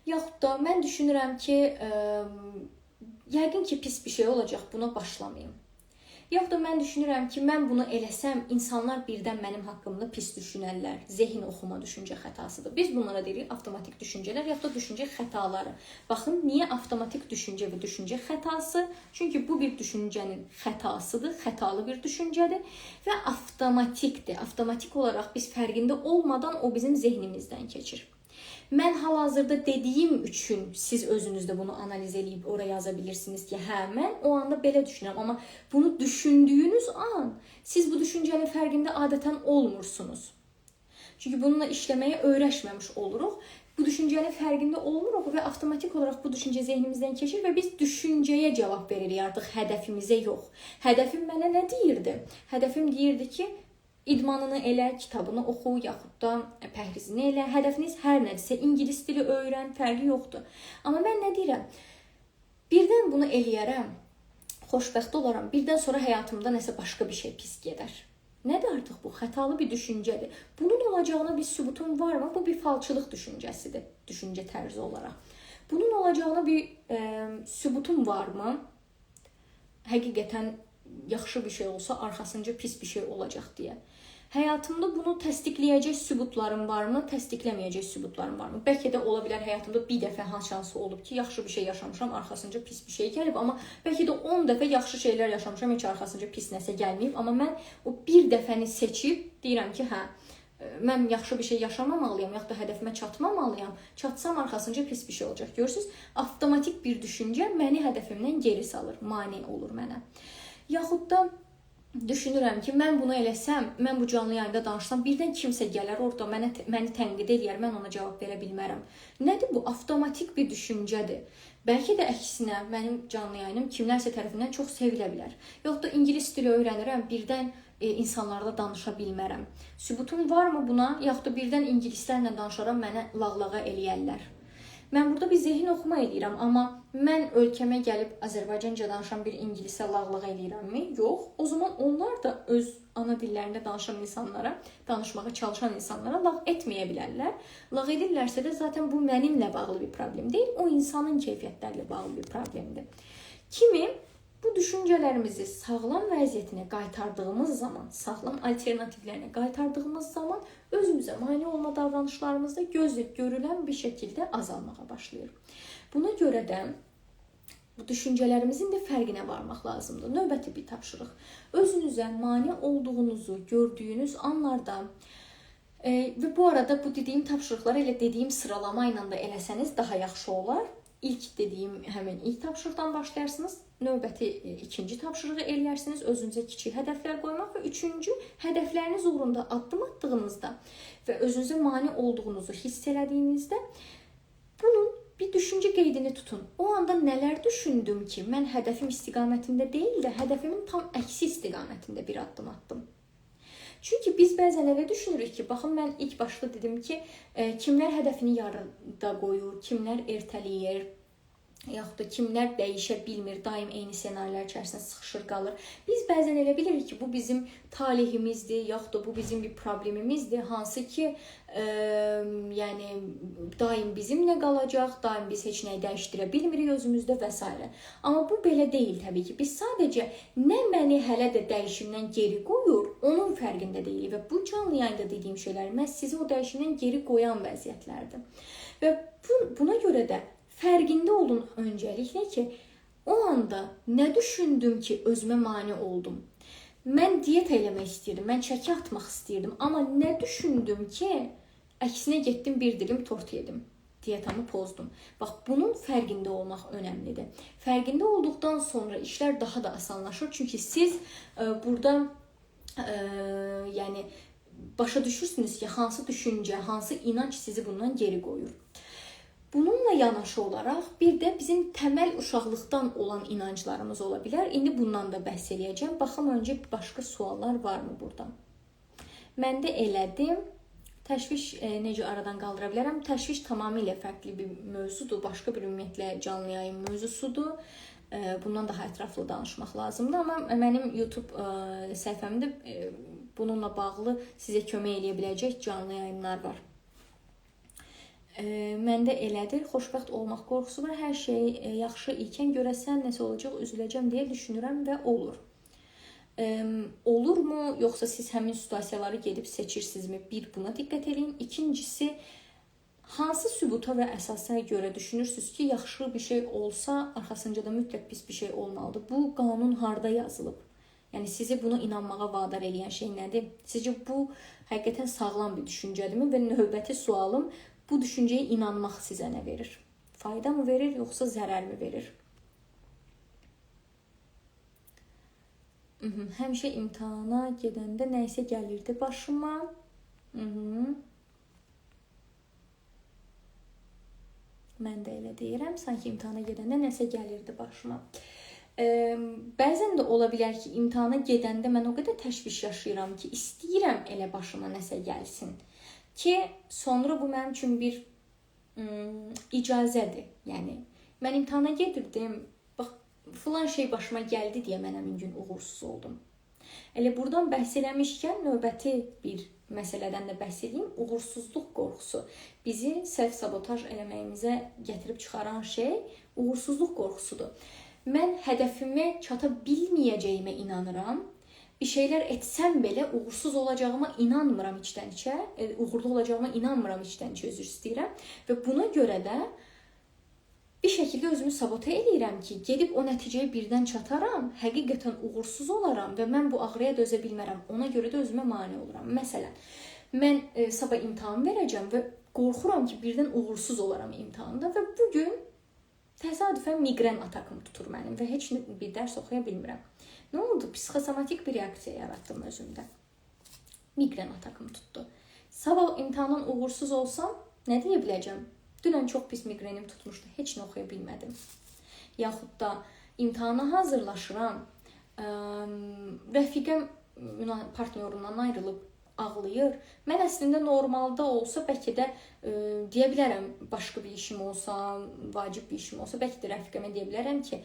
Yaxud da mən düşünürəm ki, yəqin ki, pis bir şey olacaq, buna başlamayım. Yaxud da mən düşünürəm ki, mən bunu eləsəm, insanlar birdən mənim haqqımda pis düşünərlər. Zehin oxuma düşüncə xətasıdır. Biz bunlara deyirik avtomatik düşüncələr, yaxud da düşüncə xətaları. Baxın, niyə avtomatik düşüncə və düşüncə xətası? Çünki bu bir düşüncənin xətasıdır, xətalı bir düşüncədir və avtomatikdir. Avtomatik olaraq biz fərqində olmadan o bizim zehnimizdən keçir. Mən hal-hazırda dediyim üçün siz özünüzdə bunu analiz edib oraya yaza bilirsiniz ki, mən o anda belə düşünürəm. Amma bunu düşündüyünüz an siz bu düşüncənin fərqində adətən olmursunuz. Çünki bununla işləməyə öyrəşməmiş oluruq. Bu düşüncənin fərqində olmuruq və avtomatik olaraq bu düşüncə zehnimizdən keçir və biz düşüncəyə cavab veririk artıq, hədəfimizə yox. Hədəfim mənə nə deyirdi? Hədəfim deyirdi ki, İdmanını elə, kitabını oxu, yaxud da pəhrizini elə. Hədəfiniz hər nədirsə, ingilis dili öyrən, fərqi yoxdur. Amma mən nə deyirəm? Birdən bunu eləyərəm, xoşbəxt olaram. Birdən sonra həyatımda nəsə başqa bir şey pis gedər. Nədir artıq bu? Xətalı bir düşüncədir. Bunun olacağına bir sübutun varmı? Bu bir falçılıq düşüncəsidir, düşüncə tərzi olaraq. Bunun olacağına bir sübutun varmı? Həqiqətən yaxşı bir şey olsa arxasınca pis bir şey olacaq deyə. Həyatımda bunu təsdiqləyəcək sübutlarım varmı? Təsdiqləməyəcək sübutlarım varmı? Bəlkə də ola bilər həyatımda bir dəfə şansı olub ki, yaxşı bir şey yaşamışam, arxasınca pis bir şey gəlib. Amma bəlkə də 10 dəfə yaxşı şeylər yaşamışam, heç arxasınca pis nəsə gəlməyib. Amma mən o bir dəfəni seçib deyirəm ki, hə, mən yaxşı bir şey yaşamamalıyam, yaxud da hədəfimə çatmamalıyam. Çatsam arxasınca pis bir şey olacaq. Görürsünüz, avtomatik bir düşüncə məni hədəfimdən geri salır, mane olur mənə. Yaxud da düşünürəm ki, mən bunu eləsəm, mən bu canlı yayında danışsam, birdən kimsə gələr orada məni tənqid eləyər, mən ona cavab verə bilmərəm. Nədir bu? Avtomatik bir düşüncədir. Bəlkə də əksinə mənim canlı yayınım kimlərsə tərəfindən çox sevilə bilər. Yoxsa da ingilis dili öyrənirəm, birdən insanlarla danışa bilmərəm. Sübutun varmı buna? Yaxud da birdən ingilislərlə danışaram, mənə lağlağa eləyərlər. Mən burada bir zehin oxuma eləyirəm, amma mən ölkəmə gəlib Azərbaycanca danışan bir ingilisə lağlağa eləyirəmmi? Yox. O zaman onlar da öz ana dillərində danışan insanlara, danışmağa çalışan insanlara lağ etməyə bilərlər. Lağ edirlərsə də zaten bu mənimlə bağlı bir problem deyil, o insanın keyfiyyətlərlə bağlı bir problemdir. Kimi bu düşüncələrimizi sağlam vəziyyətinə qaytardığımız zaman, sağlam alternativlərinə qaytardığımız zaman özümüzə mane olma davranışlarımızda gözlə görülən bir şəkildə azalmağa başlayır. Buna görə də bu düşüncələrimizin də fərqinə varmaq lazımdır. Növbəti bir tapşırıq. Özünüzə mane olduğunuzu gördüyünüz anlarda və bu arada bu dediyim tapşırıqları elə dediyim sıralama ilə də eləsəniz daha yaxşı olar. İlk dediyim həmin ilk tapşırıqdan başlayarsınız. Növbəti ikinci tapşırığı eləyərsiniz. Özünüzə kiçik hədəflər qoymaq və üçüncü hədəfləriniz uğrunda addım atdığınızda və özünüzə mane olduğunuzu hiss elədiyinizdə bunun bir düşüncə qeydini tutun. O anda nələr düşündüm ki, mən hədəfim istiqamətində deyil də hədəfimin tam əksi istiqamətində bir addım atdım. Çünki biz bəzən elə düşünürük ki, baxın mən ilk başda dedim ki, kimlər hədəfini yarıda qoyur, kimlər ertələyir, yaxud da kimlər dəyişə bilmir, daim eyni ssenarilər içərisində sıxışır qalır. Biz bəzən elə bilirik ki, bu bizim talihimizdir, yaxud da bu bizim bir problemimizdir, hansı ki, yəni daim bizimlə qalacaq, daim biz heç nəyi dəyişdirə bilmirik özümüzdə və s. Amma bu belə deyil təbii ki. Biz sadəcə nə məni hələ də dəyişimdən geri qoyur, onun fərqində deyilik və bu canlı yayında dediyim şeylər məhz sizi o dəyişimdən geri qoyan vəziyyətlərdir. Və buna görə də fərqində olun öncəliklə ki, o anda nə düşündüm ki, özümə mane oldum. Mən diyet eləmək istəyirdim, mən çəki atmaq istəyirdim, amma nə düşündüm ki, əksinə getdim bir dilim tort yedim, diyetamı pozdum. Bax, bunun fərqində olmaq önəmlidir. Fərqində olduqdan sonra işlər daha da asanlaşır, çünki siz burada yəni başa düşürsünüz ki, hansı düşüncə, hansı inanc sizi bundan geri qoyur. Bununla yanaşı olaraq bir də bizim təməl uşaqlıqdan olan inanclarımız ola bilər. İndi bundan da bəhs eləyəcəm. Baxım öncə başqa suallar varmı burada? Məndə elədim. Təşviş necə aradan qaldıra bilərəm? Təşviş tamamilə fərqli bir mövzudur. Başqa bir ümumiyyətlə canlı yayın mövzusudur. Bundan daha ətraflı danışmaq lazımdır. Amma mənim YouTube səhifəmdə bununla bağlı sizə kömək eləyə biləcək canlı yayınlar var. Məndə elədir, xoşbəxt olmaq qorxusu var, hər şey yaxşı ikən görəsən nəsə olacaq, üzüləcəm deyə düşünürəm və olur. Olurmu, yoxsa siz həmin situasiyaları gedib seçirsinizmi? Bir, buna diqqət edin. İkincisi, hansı sübuta və əsasa görə düşünürsünüz ki, yaxşı bir şey olsa, arxasınca da mütləq pis bir şey olmalıdır. Bu qanun harda yazılıb? Yəni sizi buna inanmağa vadar edən şey nədir? Sizcə bu həqiqətən sağlam bir düşüncədirmi? Və növbəti sualım, bu düşüncəyə inanmaq sizə nə verir? Fayda mı verir, yoxsa zərər mi verir? Həmişə imtahana gedəndə nə isə gəlirdi başıma. Mən də elə deyirəm, sanki imtahana gedəndə nə isə gəlirdi başıma. Bəzən də ola bilər ki, imtahana gedəndə mən o qədər təşviş yaşayıram ki, istəyirəm elə başıma nəsə gəlsin ki, sonra bu mənim üçün bir icazədir. Yəni mən imtahana gedirdim, bax filan şey başıma gəldi deyə mən həmin gün uğursuz oldum. Elə buradan bəhs eləmişkən növbəti bir məsələdən də bəhs edeyim. Uğursuzluq qorxusu. Bizi self-sabotaj eləməyimizə gətirib çıxaran şey uğursuzluq qorxusudur. Mən hədəfimə çata bilməyəcəyimə inanıram. Bir şeylər etsəm belə uğursuz olacağıma inanmıram içdən-içə. Uğurlu olacağıma inanmıram içdən-içə, üzr istəyirəm. Və buna görə də bir şəkildə özümü sabote edirəm ki, gedib o nəticəyə birdən çataram, həqiqətən uğursuz olaram və mən bu ağrıya dözə bilmərəm. Ona görə də özümə mane oluram. Məsələn, mən sabah imtahan verəcəm və qorxuram ki, birdən uğursuz olaram imtahanda və bu gün təsadüfən miqren atakım tutur mənim və heç bir dərs oxuya bilmirəm. Nə oldu? Psixosomatik bir reaksiya yaratdım özümdə. Miqren atakım tutdu. Sabah imtahandan uğursuz olsam, nə deyə biləcəm? Dünən çox pis miqrenim tutmuşdu, heç nə oxuya bilmədim. Yaxud da imtahana hazırlaşıram, rəfiqəm partnyorundan ayrılıb ağlayır. Mən əslində normalda olsa bəlkə də deyə bilərəm, başqa bir işim olsa, vacib bir işim olsa, bəlkə də rəfiqəmə deyə bilərəm ki,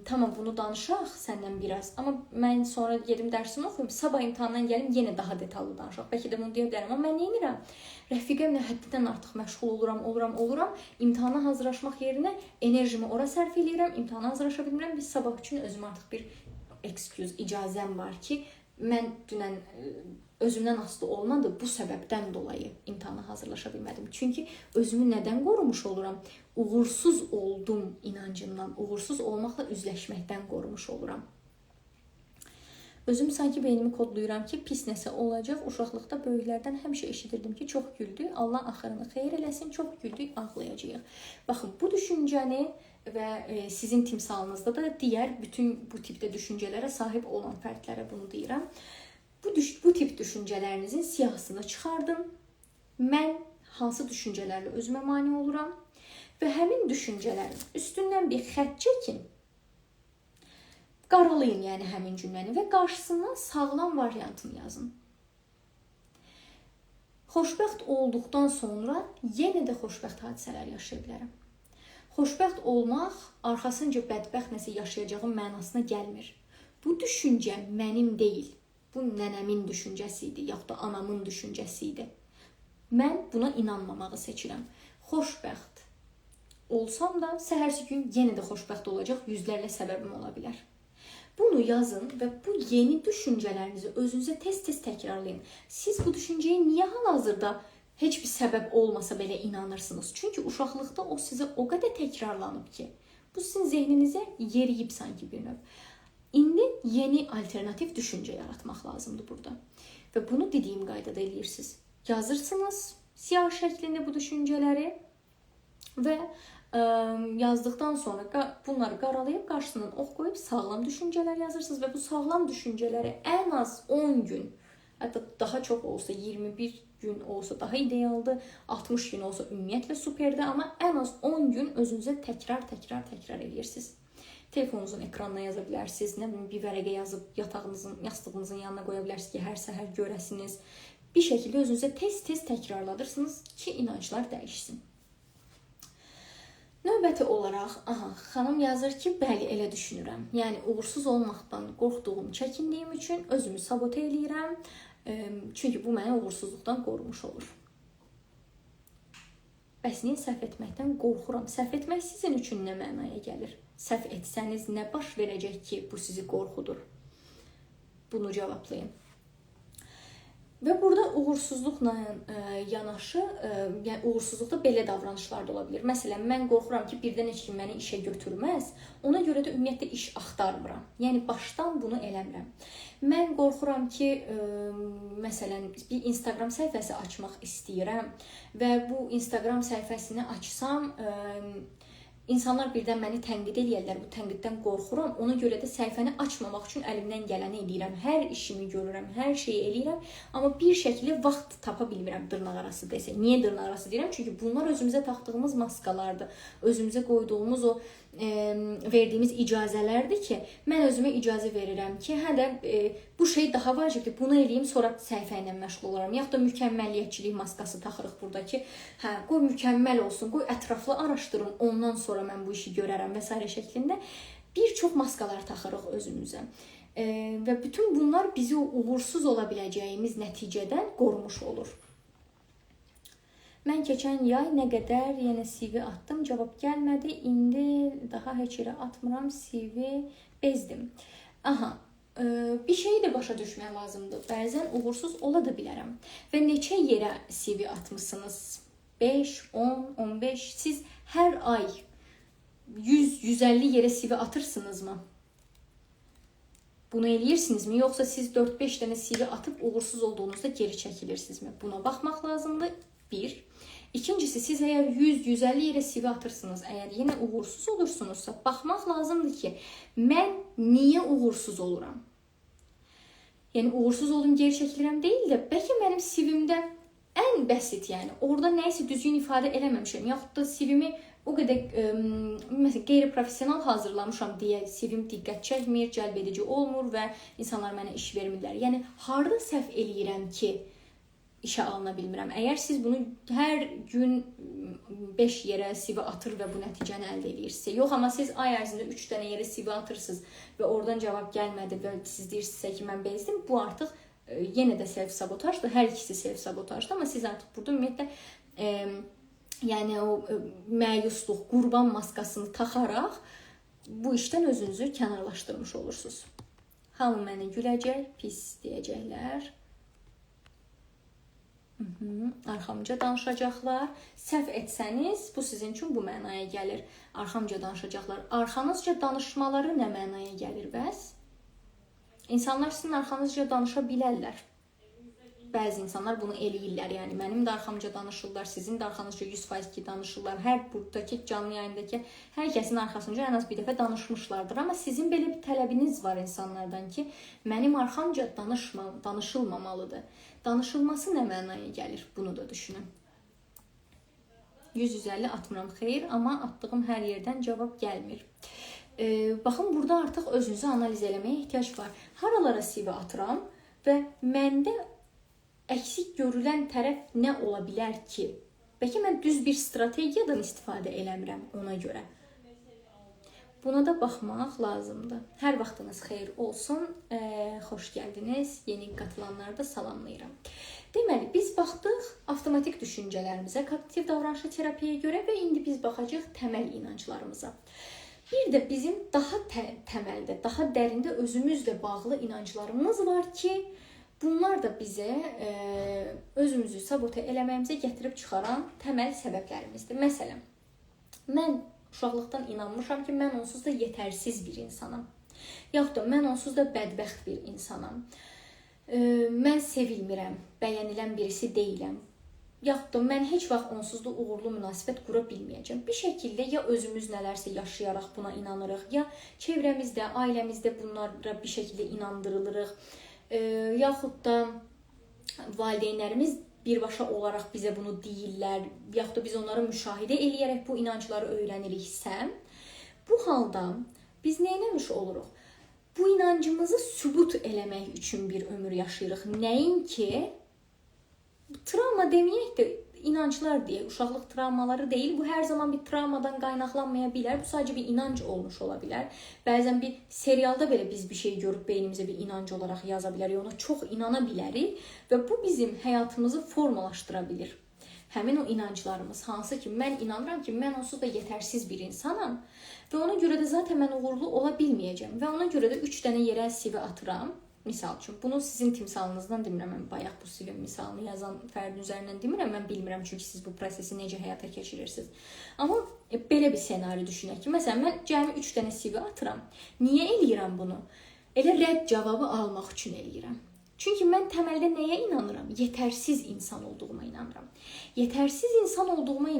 tamam bunu danışaq səndən biraz, amma mən sonra gedim dərsimi oxuyum, sabah imtahandan gəlim yenə daha detallı danışaq. Bəlkə də bunu deyə bilərəm, amma mən nə edirəm? Rəfiqəmlə həddindən artıq məşğul oluram. İmtahana hazırlaşmaq yerinə enerjimi ora sərf edirəm, imtahana hazırlaşa bilmirəm. Biz sabah üçün özüm artıq bir icazəm var ki, mən dünən özümdən asılı olmadı, bu səbəbdən dolayı imtahana hazırlaşa bilmədim. Çünki özümü nədən qorumuş oluram? Uğursuz oldum inancımdan, uğursuz olmaqla üzləşməkdən qorumuş oluram. Özüm sanki beynimi kodlayıram ki, pis nəsə olacaq. Uşaqlıqda böyüklərdən həmişə eşidirdim ki, çox güldük, Allah axırını xeyir eləsin, çox güldük, ağlayacağıq. Baxın, bu düşüncəni və sizin timsalınızda da digər bütün bu tipdə düşüncələrə sahib olan fərdlərə bunu deyirəm. Bu tip düşüncələrinizin siyahısını çıxardım. Mən hansı düşüncələrlə özümə mane oluram və həmin düşüncələrin üstündən bir xətt çəkin. Qaralayın yəni həmin cümləni və qarşısından sağlam variantını yazın. Xoşbəxt olduqdan sonra yenə də xoşbəxt hadisələr yaşaya bilərəm. Xoşbəxt olmaq arxasınca bədbəxt nəsə yaşayacağım mənasına gəlmir. Bu düşüncə mənim deyil. Bu nənəmin düşüncəsi idi, yaxud da anamın düşüncəsi idi. Mən buna inanmamağı seçirəm. Xoşbəxt olsam da səhərsi gün yenə də xoşbəxt olacaq, yüzlərlə səbəbim ola bilər. Bunu yazın və bu yeni düşüncələrinizi özünüzə tez-tez təkrarlayın. Siz bu düşüncəyə niyə hal-hazırda heç bir səbəb olmasa belə inanırsınız? Çünki uşaqlıqda o sizə o qədər təkrarlanıb ki, bu sizin zehninizə yeriyib sanki bir növ. İndi yeni alternativ düşüncə yaratmaq lazımdır burada. Və bunu dediyim qaydada eləyirsiniz. Yazırsınız siyah şəklində bu düşüncələri və yazdıqdan sonra bunları qaralayıb qarşısından ox qoyub sağlam düşüncələr yazırsınız və bu sağlam düşüncələri ən az 10 gün, hətta daha çox olsa 21 gün olsa daha idealdır, 60 gün olsa ümumiyyətlə superdir, amma ən az 10 gün özünüzə təkrar eləyirsiniz. Telefonunuzun ekranına yaza bilərsiniz, nə bilim bir vərəqə yazıb yastığınızın yanına qoya bilərsiniz ki, hər səhər görəsiniz. Bir şəkildə özünüzə tez-tez təkrarladırsınız ki, inanclar dəyişsin. Növbəti olaraq, xanım yazır ki, bəli, elə düşünürəm. Yəni, uğursuz olmaqdan qorxduğum, çəkindiyim üçün özümü sabote eləyirəm. Çünki bu məni uğursuzluqdan qorumuş olur. Bəs niyə səhv etməkdən qorxuram? Səhv etmək sizin üçün nə mənaya gəlir? Səhv etsəniz nə baş verəcək ki, bu sizi qorxudur? Bunu cavablayın. Və burada uğursuzluqla yanaşı, yəni uğursuzluqda belə davranışlar da ola bilər. Məsələn, mən qorxuram ki, birdən heç kim məni işə götürməz. Ona görə də ümumiyyətlə iş axtarmıram. Yəni başdan bunu eləmirəm. Mən qorxuram ki, məsələn, bir Instagram səhifəsi açmaq istəyirəm və bu Instagram səhifəsini açsam, İnsanlar birdən məni tənqid eləyərlər, bu tənqiddən qorxuram. Ona görə də səhifəni açmamaq üçün əlimdən gələni edirəm. Hər işimi görürəm, hər şeyi eləyirəm. Amma bir şəkildə vaxt tapa bilmirəm dırnaqarası desək. Niyə dırnaqarası deyirəm? Çünki bunlar özümüzə taxdığımız maskalardır. Özümüzə qoyduğumuz o verdiyimiz icazələrdir ki, mən özümə icazə verirəm ki, hə də bu şey daha vacibdir, bunu eləyim, sonra səhifə ilə məşğul olaram. Yaxud da mükəmməliyyətçilik maskası taxırıq burada ki, hə, qoy mükəmməl olsun, qoy ətraflı araşdırım, ondan sonra mən bu işi görərəm və s. şəklində bir çox maskalar taxırıq özümüzə. Və bütün bunlar bizi uğursuz ola biləcəyimiz nəticədən qorumuş olur. Mən keçən yay nə qədər yenə CV atdım, cavab gəlmədi. İndi daha heç yerə atmıram, CV bezdim. Aha, bir şeyi də başa düşmək lazımdır. Bəzən uğursuz ola da bilərəm. Və neçə yerə CV atmışsınız? 5, 10, 15. Siz hər ay 100-150 yerə CV atırsınızmı? Bunu eləyirsinizmi? Yoxsa siz 4-5 dənə CV atıb uğursuz olduğunuzda geri çəkilirsinizmi? Buna baxmaq lazımdır. Bir. İkincisi, siz əgər 100-150 yerə CV atırsınız, əgər yenə uğursuz olursunuzsa, baxmaq lazımdır ki, mən niyə uğursuz oluram? Yəni, uğursuz oldum, geri çəkilirəm deyil də, bəlkə mənim CV-mdə ən bəsit, yəni, orada nəyisə düzgün ifadə eləməmişəm, yaxud da CV-mi o qədər məsələn, qeyri-profesional hazırlamışam deyə CV-m diqqət çəkmir, cəlb edici olmur və insanlar mənə iş vermirlər. Yəni, harada səhv eləyirəm ki, işə alına bilmirəm. Əgər siz bunu hər gün 5 yerə CV atır və bu nəticəni əldə edirsinizsə, yox, amma siz ay ərzində 3 dənə yerə CV atırsınız və oradan cavab gəlmədi və siz deyirsinizsə ki, mən bezdim, bu artıq yenə də self-sabotajdır. Hər ikisi self-sabotajdır, amma siz artıq burada ümumiyyətlə yəni o məyusluq, qurban maskasını taxaraq bu işdən özünüzü kənarlaşdırmış olursunuz. Hamı mənə güləcək, pis deyəcəklər. Arxamca danışacaqlar. Səhv etsəniz, bu sizin üçün bu mənaya gəlir. Arxamca danışacaqlar. Arxanızca danışmaları nə mənaya gəlir bəs? İnsanlar sizin arxanızca danışa bilərlər. Bəzi insanlar bunu eləyirlər. Yəni, mənim də arxamca danışırlar, sizin də arxanızca 100% ki, danışırlar. Hər buradakı canlı yayındakı hər kəsin arxasınca ən az bir dəfə danışmışlardır. Amma sizin belə bir tələbiniz var insanlardan ki, mənim arxamca danışılmamalıdır. Danışılması nə mənaya gəlir? Bunu da düşünün. 100-150 atmıram, xeyr, amma atdığım hər yerdən cavab gəlmir. Baxın, burada artıq özünüzü analiz eləməyə ehtiyac var. Haralara CV atıram və məndə əksik görülən tərəf nə ola bilər ki? Bəlkə mən düz bir strategiyadan istifadə eləmirəm ona görə. Buna da baxmaq lazımdır. Hər vaxtınız xeyir olsun. Xoş gəldiniz. Yeni qatılanları da salamlayıram. Deməli, biz baxdıq avtomatik düşüncələrimizə, kognitiv davranışlı terapiyaya görə və indi biz baxacağıq təməl inanclarımıza. Bir də bizim daha təməldə, daha dərində özümüzlə bağlı inanclarımız var ki, bunlar da bizə özümüzü sabote eləməyimizə gətirib çıxaran təməl səbəblərimizdir. Məsələn, mən uşaqlıqdan inanmışam ki, mən onsuz da yetərsiz bir insanam. Yaxud da mən onsuz da bədbəxt bir insanam. Mən sevilmirəm, bəyənilən birisi deyiləm. Yaxud da mən heç vaxt onsuz da uğurlu münasibət qura bilməyəcəm. Bir şəkildə ya özümüz nələrsə yaşayaraq buna inanırıq, ya çevrəmizdə, ailəmizdə bunlara bir şəkildə inandırılırıq. Yaxud da valideynlərimiz birbaşa olaraq bizə bunu deyirlər, yaxud da biz onları müşahidə eləyərək bu inancları öyrəniriksə, bu halda biz nə etmiş oluruq? Bu inancımızı sübut eləmək üçün bir ömür yaşayırıq. Nəinki travma deməyək də inanclar deyək, uşaqlıq travmaları deyil. Bu hər zaman bir travmadan qaynaqlanmaya bilər. Bu sadəcə bir inanc olmuş ola bilər. Bəzən bir serialda belə biz bir şey görüb beynimizə bir inanc olaraq yaza bilərik. Ona çox inana bilərik və bu bizim həyatımızı formalaşdıra bilir. Həmin o inanclarımız, hansı ki, mən inanıram ki, mən onsuz da yetərsiz bir insanam və ona görə də zaten mən uğurlu ola bilməyəcəm və ona görə də 3 dənə yerə CV atıram. Misal üçün, bunu sizin timsalınızdan demirəm, mən bayaq bu CV misalını yazan fərdin üzərindən demirəm, mən bilmirəm çünki siz bu prosesi necə həyata keçirirsiniz. Amma belə bir senari düşünək ki, məsələn, mən cəmi 3 dənə CV atıram. Niyə eləyirəm bunu? Elə rədd cavabı almaq üçün eləyirəm. Çünki mən təməldə nəyə inanıram? Yetərsiz insan olduğuma inanıram. Yetərsiz insan olduğuma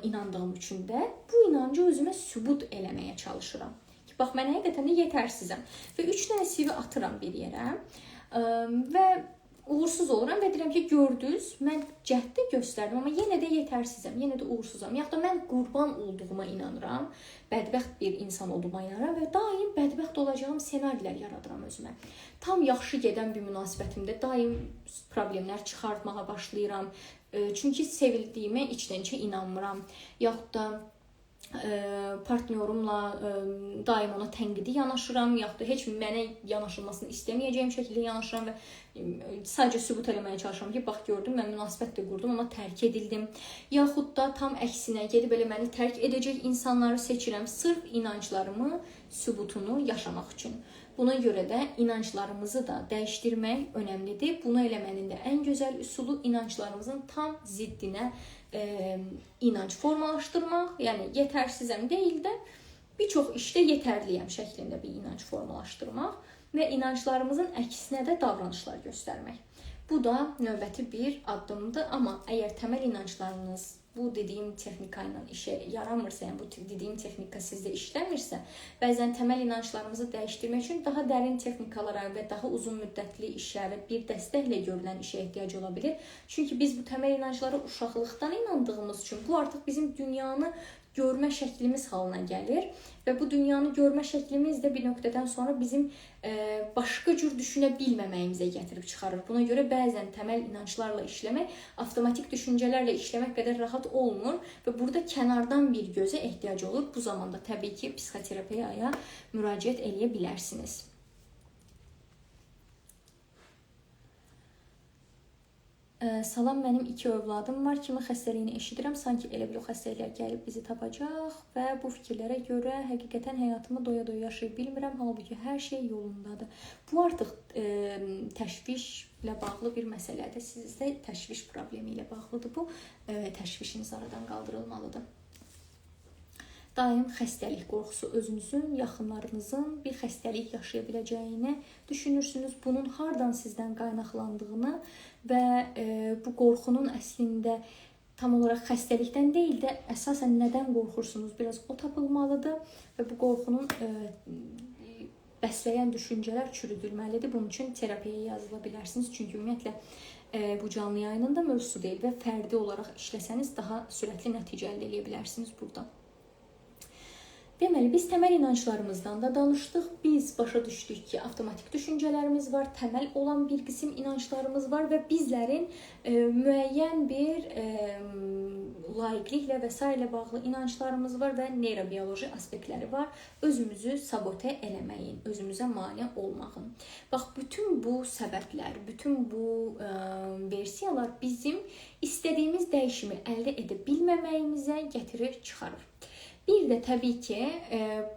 inandığım üçün də bu inancı özümə sübut eləməyə çalışıram. Bax, mən həqiqətən də yetərsizəm və 3 dənə CV atıram bir yerə və uğursuz oluram və deyirəm ki, gördünüz, mən cəhd də göstərdim, amma yenə də yetərsizəm, yenə də uğursuzam. Yaxud da mən qurban olduğuma inanıram, bədbəxt bir insan olduğuma inanıram və daim bədbəxt olacağım ssenarilər yaradıram özümə. Tam yaxşı gedən bir münasibətimdə daim problemlər çıxartmağa başlayıram. Çünki sevildiyimə içdən-içə inanmıram. Yaxud da partnyorumla daim ona tənqidi yanaşıram, yaxud da heç mənə yanaşılmasını istəməyəcəyim şəkildə yanaşıram və sadəcə sübut eləməyə çalışıram ki, bax gördüm, mən münasibət də qurdum, amma tərk edildim. Yaxud da tam əksinə gedib elə məni tərk edəcək insanları seçirəm, sırf inanclarımı, sübutunu yaşamaq üçün. Buna görə də inanclarımızı da dəyişdirmək önəmlidir. Bunu eləmənin də ən gözəl üsulu inanclarımızın tam ziddinə inanc formalaşdırmaq, yəni yetərsizəm deyil də bir çox işdə yetərliyəm şəklində bir inanc formalaşdırmaq və inanclarımızın əksinə də davranışlar göstərmək. Bu da növbəti bir addımdır, amma əgər təməl inanclarınız bu dediyim texnika ilə işə yaramırsa, yəni bu dediyim texnika sizdə işləmirsə, bəzən təməl inanclarımızı dəyişdirmək üçün daha dərin texnikalara və daha uzun müddətli işə və bir dəstəklə görülən işə ehtiyac ola bilir. Çünki biz bu təməl inanclara uşaqlıqdan inandığımız üçün bu artıq bizim dünyanı görmə şəklimiz halına gəlir və bu dünyanı görmə şəklimiz də bir nöqtədən sonra bizim başqa cür düşünə bilməməyimizə gətirib çıxarır. Buna görə bəzən təməl inanclarla işləmək, avtomatik düşüncələrlə işləmək qədər rahat olmur və burada kənardan bir gözə ehtiyac olur. Bu zamanda təbii ki, psixoterapiyaya müraciət eləyə bilərsiniz. Salam, mənim 2 övladım var. Kimi xəstəliyini eşidirəm, sanki elə bil o xəstəliklər gəlib bizi tapacaq və bu fikirlərə görə həqiqətən həyatımı doya-doya yaşaya bilmirəm, halbuki hər şey yolundadır. Bu artıq təşvişlə bağlı bir məsələdir. Sizdə təşviş problemi ilə bağlıdır bu. Təşvişiniz aradan qaldırılmalıdır. Daim xəstəlik qorxusu, özünüzün, yaxınlarınızın bir xəstəlik yaşaya biləcəyini düşünürsünüz. Bunun hardan sizdən qaynaqlandığını və bu qorxunun əslində tam olaraq xəstəlikdən deyil də əsasən nədən qorxursunuz, biraz o tapılmalıdır və bu qorxunun bəsləyən düşüncələr çürüdülməlidir. Bunun üçün terapiyaya yazıla bilərsiniz. Çünki ümumiyyətlə bu canlı yayının da mövzusu deyil və fərdi olaraq işləsəniz daha sürətli nəticə əldə edə bilərsiniz burada. Deməli, biz təməl inanclarımızdan da danışdıq. Biz başa düşdük ki, avtomatik düşüncələrimiz var, təməl olan bir qism inanclarımız var və bizlərin müəyyən bir layiqliklə və s. ilə bağlı inanclarımız var və neyrobioloji aspektləri var. Özümüzü sabote eləməyin, özümüzə mane olmağın. Bax, bütün bu səbəblər, bütün bu versiyalar bizim istədiyimiz dəyişimi əldə edə bilməməyimizə gətirir, çıxarır. Bir də təbii ki,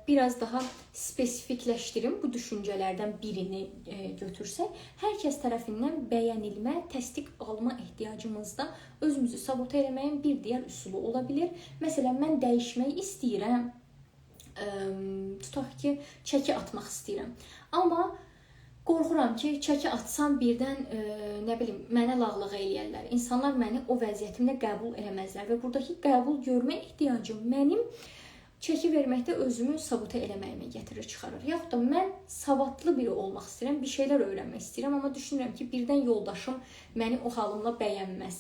biraz daha spesifikləşdirim bu düşüncələrdən birini götürsək, hər kəs tərəfindən bəyənilmə, təsdiq alma ehtiyacımızda özümüzü sabote eləməyin bir digər üsulu ola bilir. Məsələn, mən dəyişmək istəyirəm, tutaq ki, çəki atmaq istəyirəm. Amma qorxuram ki, çəki atsam birdən, nə bilim, mənə lağlıq eləyərlər. İnsanlar məni o vəziyyətimdə qəbul eləməzlər və buradakı qəbul görmə ehtiyacım mənim çəki verməkdə özümü sabote eləməyimə gətirir, çıxarır. Yaxud da mən savadlı biri olmaq istəyirəm, bir şeylər öyrənmək istəyirəm, amma düşünürəm ki, birdən yoldaşım məni o halımla bəyənməz.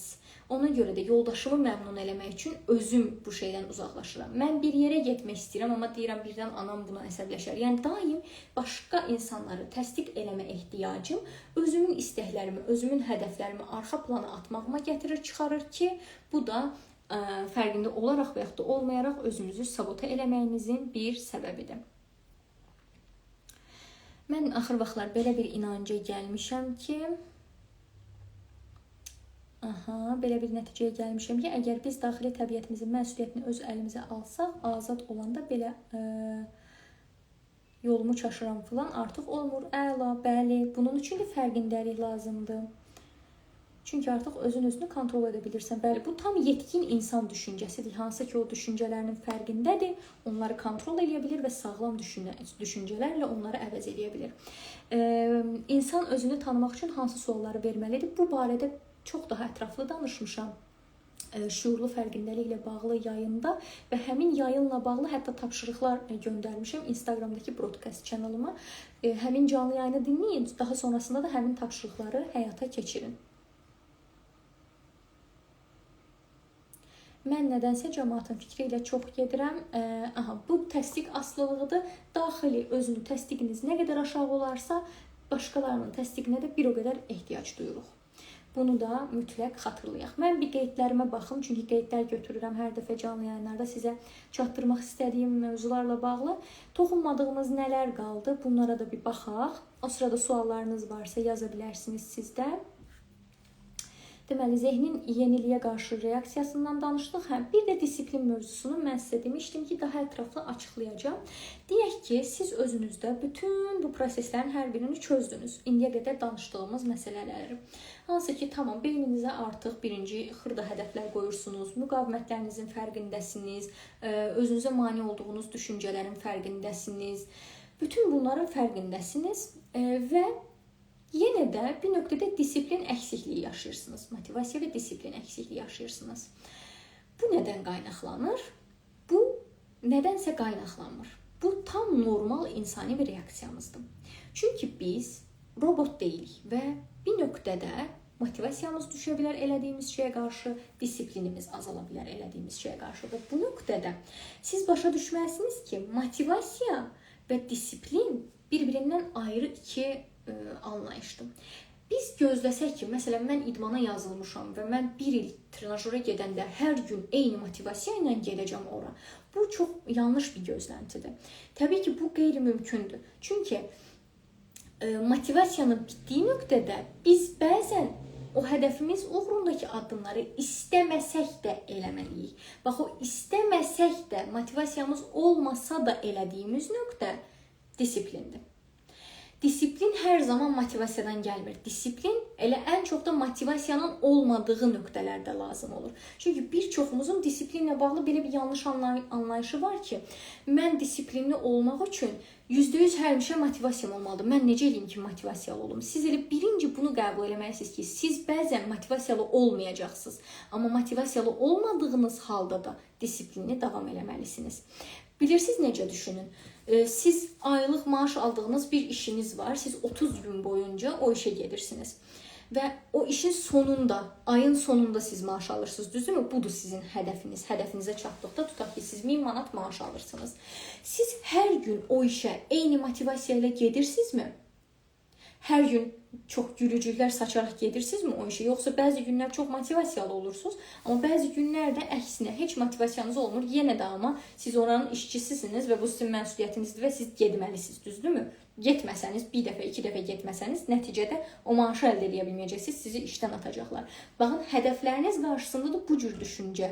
Ona görə də yoldaşımı məmnun eləmək üçün özüm bu şeydən uzaqlaşıram. Mən bir yerə getmək istəyirəm, amma deyirəm birdən anam buna əsəbləşər. Yəni daim başqa insanları təsdiq eləmə ehtiyacım özümün istəklərimi, özümün hədəflərimi arxa plana atmağıma gətirir, çıxarır ki, bu da fərqində olaraq və yaxud da olmayaraq özümüzü sabote eləməyimizin bir səbəbidir. Mən axır vaxtlar belə bir inanca gəlmişəm ki, belə bir nəticəyə gəlmişəm ki, əgər biz daxili təbiətimizin məsuliyyətini öz əlimizə alsaq, azad olanda belə yolumu çaşıram filan artıq olmur. Əla, bəli, bunun üçün də fərqindəlik lazımdır. Çünki artıq özünü kontrol edə bilirsən. Bəli, bu tam yetkin insan düşüncəsidir. Hansı ki, o düşüncələrinin fərqindədir, onları kontrol edə bilir və sağlam düşüncələrlə onları əvəz edə bilir. İnsan özünü tanımaq üçün hansı sualları verməlidir? Bu barədə çox daha ətraflı danışmışam. şuurlu fərqindəliklə bağlı yayında və həmin yayınla bağlı hətta tapşırıqlar göndərmişəm Instagramdakı broadcast kanalıma. Həmin canlı yayını dinləyin, daha sonrasında da həmin tapşırıqları həyata keçirin. Mən nədənsə cəmaatın fikri ilə çox gedirəm. Bu təsdiq asılılığıdır. Daxili özünün təsdiqiniz nə qədər aşağı olarsa, başqalarının təsdiqinə də bir o qədər ehtiyac duyuruq. Bunu da mütləq xatırlayaq. Mən bir qeydlərimə baxım, çünki qeydlər götürürəm hər dəfə canlı yayınlarda sizə çatdırmaq istədiyim mövzularla bağlı. Toxunmadığımız nələr qaldı? Bunlara da bir baxaq. O sırada suallarınız varsa yaza bilərsiniz siz də. Deməli, zehnin yeniliyə qarşı reaksiyasından danışdıq. Bir də disiplin mövzusunu mən sizə demişdim ki, daha ətraflı açıqlayacağam. Deyək ki, siz özünüzdə bütün bu proseslərin hər birini çözdünüz. İndiyə qədər danışdığımız məsələləri. Hansı ki, tamam, beyninizə artıq birinci xırda hədəflər qoyursunuz, müqavimətlərinizin fərqindəsiniz, özünüzə mane olduğunuz düşüncələrin fərqindəsiniz. Bütün bunların fərqindəsiniz və yenə də bir nöqtədə disiplin əksikliyi yaşayırsınız. Motivasiya və disiplin əksikliyi yaşayırsınız. Bu nədən qaynaqlanır? Bu nədənsə qaynaqlanmır. Bu tam normal insani bir reaksiyamızdır. Çünki biz robot deyilik və bir nöqtədə motivasiyamız düşə bilər elədiyimiz şeyə qarşı, disiplinimiz azala bilər elədiyimiz şeyə qarşı. Və bu nöqtədə siz başa düşməlisiniz ki, motivasiya və disiplin bir-birindən ayrı iki anlayışdır. Biz gözləsək ki, məsələn, mən idmana yazılmışam və mən bir il trenajora gedəndə hər gün eyni motivasiya ilə gedəcəm ora. Bu çox yanlış bir gözləntidir. Təbii ki, bu qeyri-mümkündür. Çünki motivasiyanın bitdiyi nöqtədə biz bəzən o hədəfimiz uğrundakı addımları istəməsək də eləməliyik. Bax, o istəməsək də motivasiyamız olmasa da elədiyimiz nöqtə disiplindir. Disiplin hər zaman motivasiyadan gəlmir. Disiplin elə ən çox da motivasiyanın olmadığı nöqtələrdə lazım olur. Çünki bir çoxumuzun disiplinlə bağlı belə bir yanlış anlayışı var ki, mən disiplinli olmaq üçün %100 həmişə motivasiyam olmalıdır. Mən necə eləyim ki, motivasiyalı olum? Siz elə birinci bunu qəbul eləməlisiniz ki, siz bəzən motivasiyalı olmayacaqsınız. Amma motivasiyalı olmadığınız halda da disiplinli davam eləməlisiniz. Bilirsiniz necə düşünün? Siz aylıq maaş aldığınız bir işiniz var. Siz 30 gün boyunca o işe gedirsiniz. Və o işin sonunda, ayın sonunda siz maaş alırsınız. Düzdürmü? Budur sizin hədəfiniz. Hədəfinizə çatdıqda tutaq ki, siz 1000 manat maaş alırsınız. Siz hər gün o işə eyni motivasiya ilə gedirsinizmi? Hər gün çox gülücüklər saçaraq gedirsinizmi o işə? Yoxsa bəzi günlər çox motivasiyalı olursunuz, amma bəzi günlərdə əksinə heç motivasiyanız olmur. Yenə də amma siz oranın işçisisiniz və bu sizin məsuliyyətinizdir və siz getməlisiniz, düzdürmü? Getməsəniz, bir dəfə, iki dəfə getməsəniz, nəticədə o maaşı əldə edə bilməyəcəksiniz, sizi işdən atacaqlar. Baxın, hədəfləriniz qarşısında da bu cür düşüncə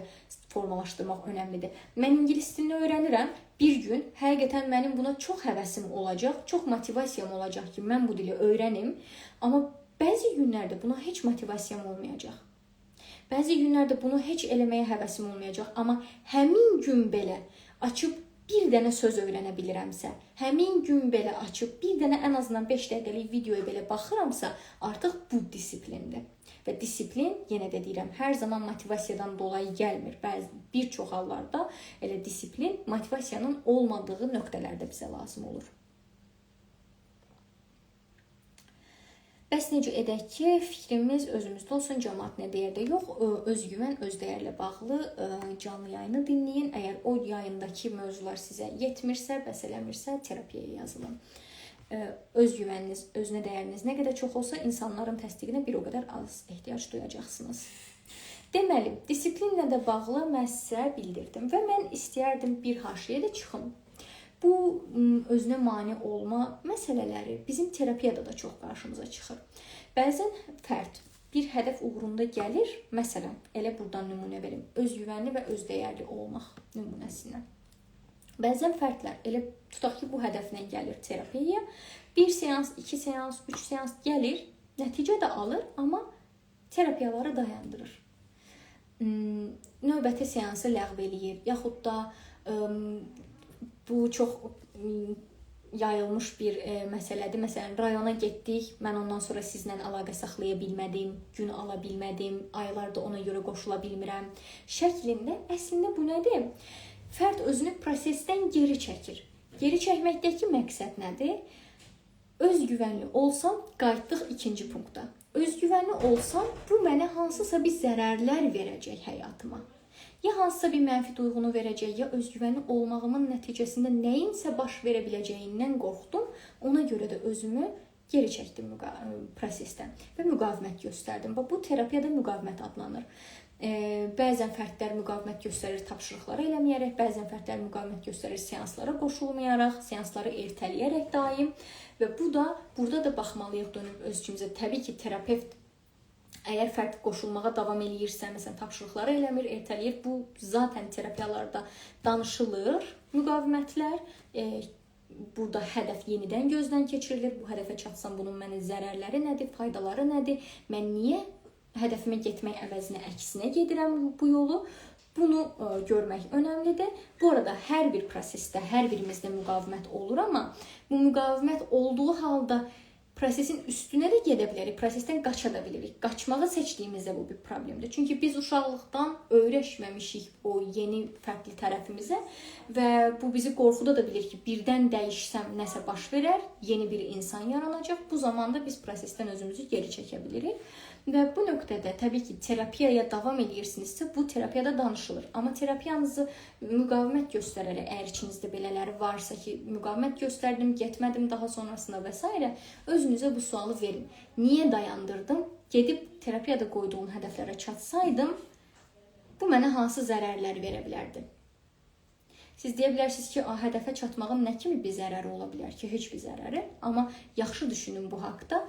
formalaşdırmaq önəmlidir. Mən ingilis dilini öyrənirəm. Bir gün həqiqətən mənim buna çox həvəsim olacaq, çox motivasiyam olacaq ki, mən bu dili öyrənim. Amma bəzi günlərdə buna heç motivasiyam olmayacaq. Bəzi günlərdə bunu heç eləməyə həvəsim olmayacaq. Amma həmin gün belə açıb bir dənə söz öyrənə bilirəmsə, həmin gün belə açıb bir dənə ən azından 5 dəqiqəlik videoya belə baxıramsa, artıq bu disiplindir. Və disiplin, yenə də deyirəm, hər zaman motivasiyadan dolayı gəlmir. Bir çox hallarda elə disiplin motivasiyanın olmadığı nöqtələrdə bizə lazım olur. Bəs necə edək ki, fikrimiz özümüzdə olsun, cəmaat nə deyər də yox, özgüvən, özdəyərlə bağlı canlı yayını dinləyin. Əgər o yayındakı mövzular sizə yetmirsə, bəs eləmirsə, terapiyaya yazılın. Özgüvəniniz, özünə dəyəriniz nə qədər çox olsa, insanların təsdiqinə bir o qədər az ehtiyac duyacaqsınız. Deməli, disiplinlə də bağlı mən sizə bildirdim və mən istəyərdim bir haşiyə də çıxım. Bu özünə mane olma məsələləri bizim terapiyada da çox qarşımıza çıxır. Bəzən fərd bir hədəf uğrunda gəlir, məsələn, elə buradan nümunə verim, özgüvənli və özdəyərli olmaq nümunəsindən. Bəzən fərdlər elə tutaq ki, bu hədəflə gəlir terapiyaya, 1 seans, 2 seans, 3 seans gəlir, nəticə də alır, amma terapiyaları dayandırır. Növbəti seansı ləğv eləyir, yaxud da bu çox yayılmış bir məsələdir. Məsələn, rayona getdik, mən ondan sonra sizlə əlaqə saxlaya bilmədim, gün ala bilmədim, aylarda ona görə qoşula bilmirəm şəklində. Əslində bu nədir? Fərd özünü prosesdən geri çəkir. Geri çəkməkdəki məqsəd nədir? Özgüvənli olsam, qayıtdıq ikinci punktda. Özgüvənli olsam, bu mənə hansısa bir zərərlər verəcək həyatıma. Ya hansısa bir mənfi duyğunu verəcək, ya özgüvənli olmağımın nəticəsində nəyinsə baş verə biləcəyindən qorxdum. Ona görə də özümü geri çəkdim prosesdən və müqavimət göstərdim. Bu terapiyada müqavimət adlanır. Bəzən fərdlər müqavimət göstərir tapşırıqları eləməyərək, bəzən fərdlər müqavimət göstərir seanslara qoşulmayaraq, seansları ertələyərək daim və burada da baxmalıyıq dönüb özümüzə. Təbii ki, terapevt əgər fərd qoşulmağa davam eləyirsə, məsələn, tapşırıqları eləmir, ertələyir, bu zaten terapiyalarda danışılır. Müqavimətlər, burada hədəf yenidən gözdən keçirilir. Bu hədəfə çatsam bunun mənə zərərləri nədir, faydaları nədir? Mən niyə hədəfimə getmək əvəzinə əksinə gedirəm bu yolu? Bunu görmək önəmlidir. Bu arada hər bir prosesdə, hər birimizdə müqavimət olur, amma bu müqavimət olduğu halda prosesin üstünə də gedə bilərik, prosesdən qaça da bilirik. Qaçmağı seçdiyimizdə bu bir problemdir. Çünki biz uşaqlıqdan öyrəşməmişik o yeni fərqli tərəfimizə və bu bizi qorxuda da bilir ki, birdən dəyişsəm nəsə baş verər, yeni bir insan yaranacaq. Bu zamanda biz prosesdən özümüzü geri çəkə bilirik. Və bu nöqtədə təbii ki, terapiyaya davam edirsinizsə, bu terapiyada danışılır. Amma terapiyanızı müqavimət göstərərək, əgər içinizdə belələri varsa ki, müqavimət göstərdim, getmədim daha sonrasında və s. özünüzə bu sualı verin. Niyə dayandırdım? Gedib terapiyada qoyduğum hədəflərə çatsaydım, bu mənə hansı zərərlər verə bilərdi? Siz deyə bilərsiniz ki, hədəfə çatmağın nə kimi bir zərəri ola bilər ki? Heç bir zərəri. Amma yaxşı düşünün bu haqda.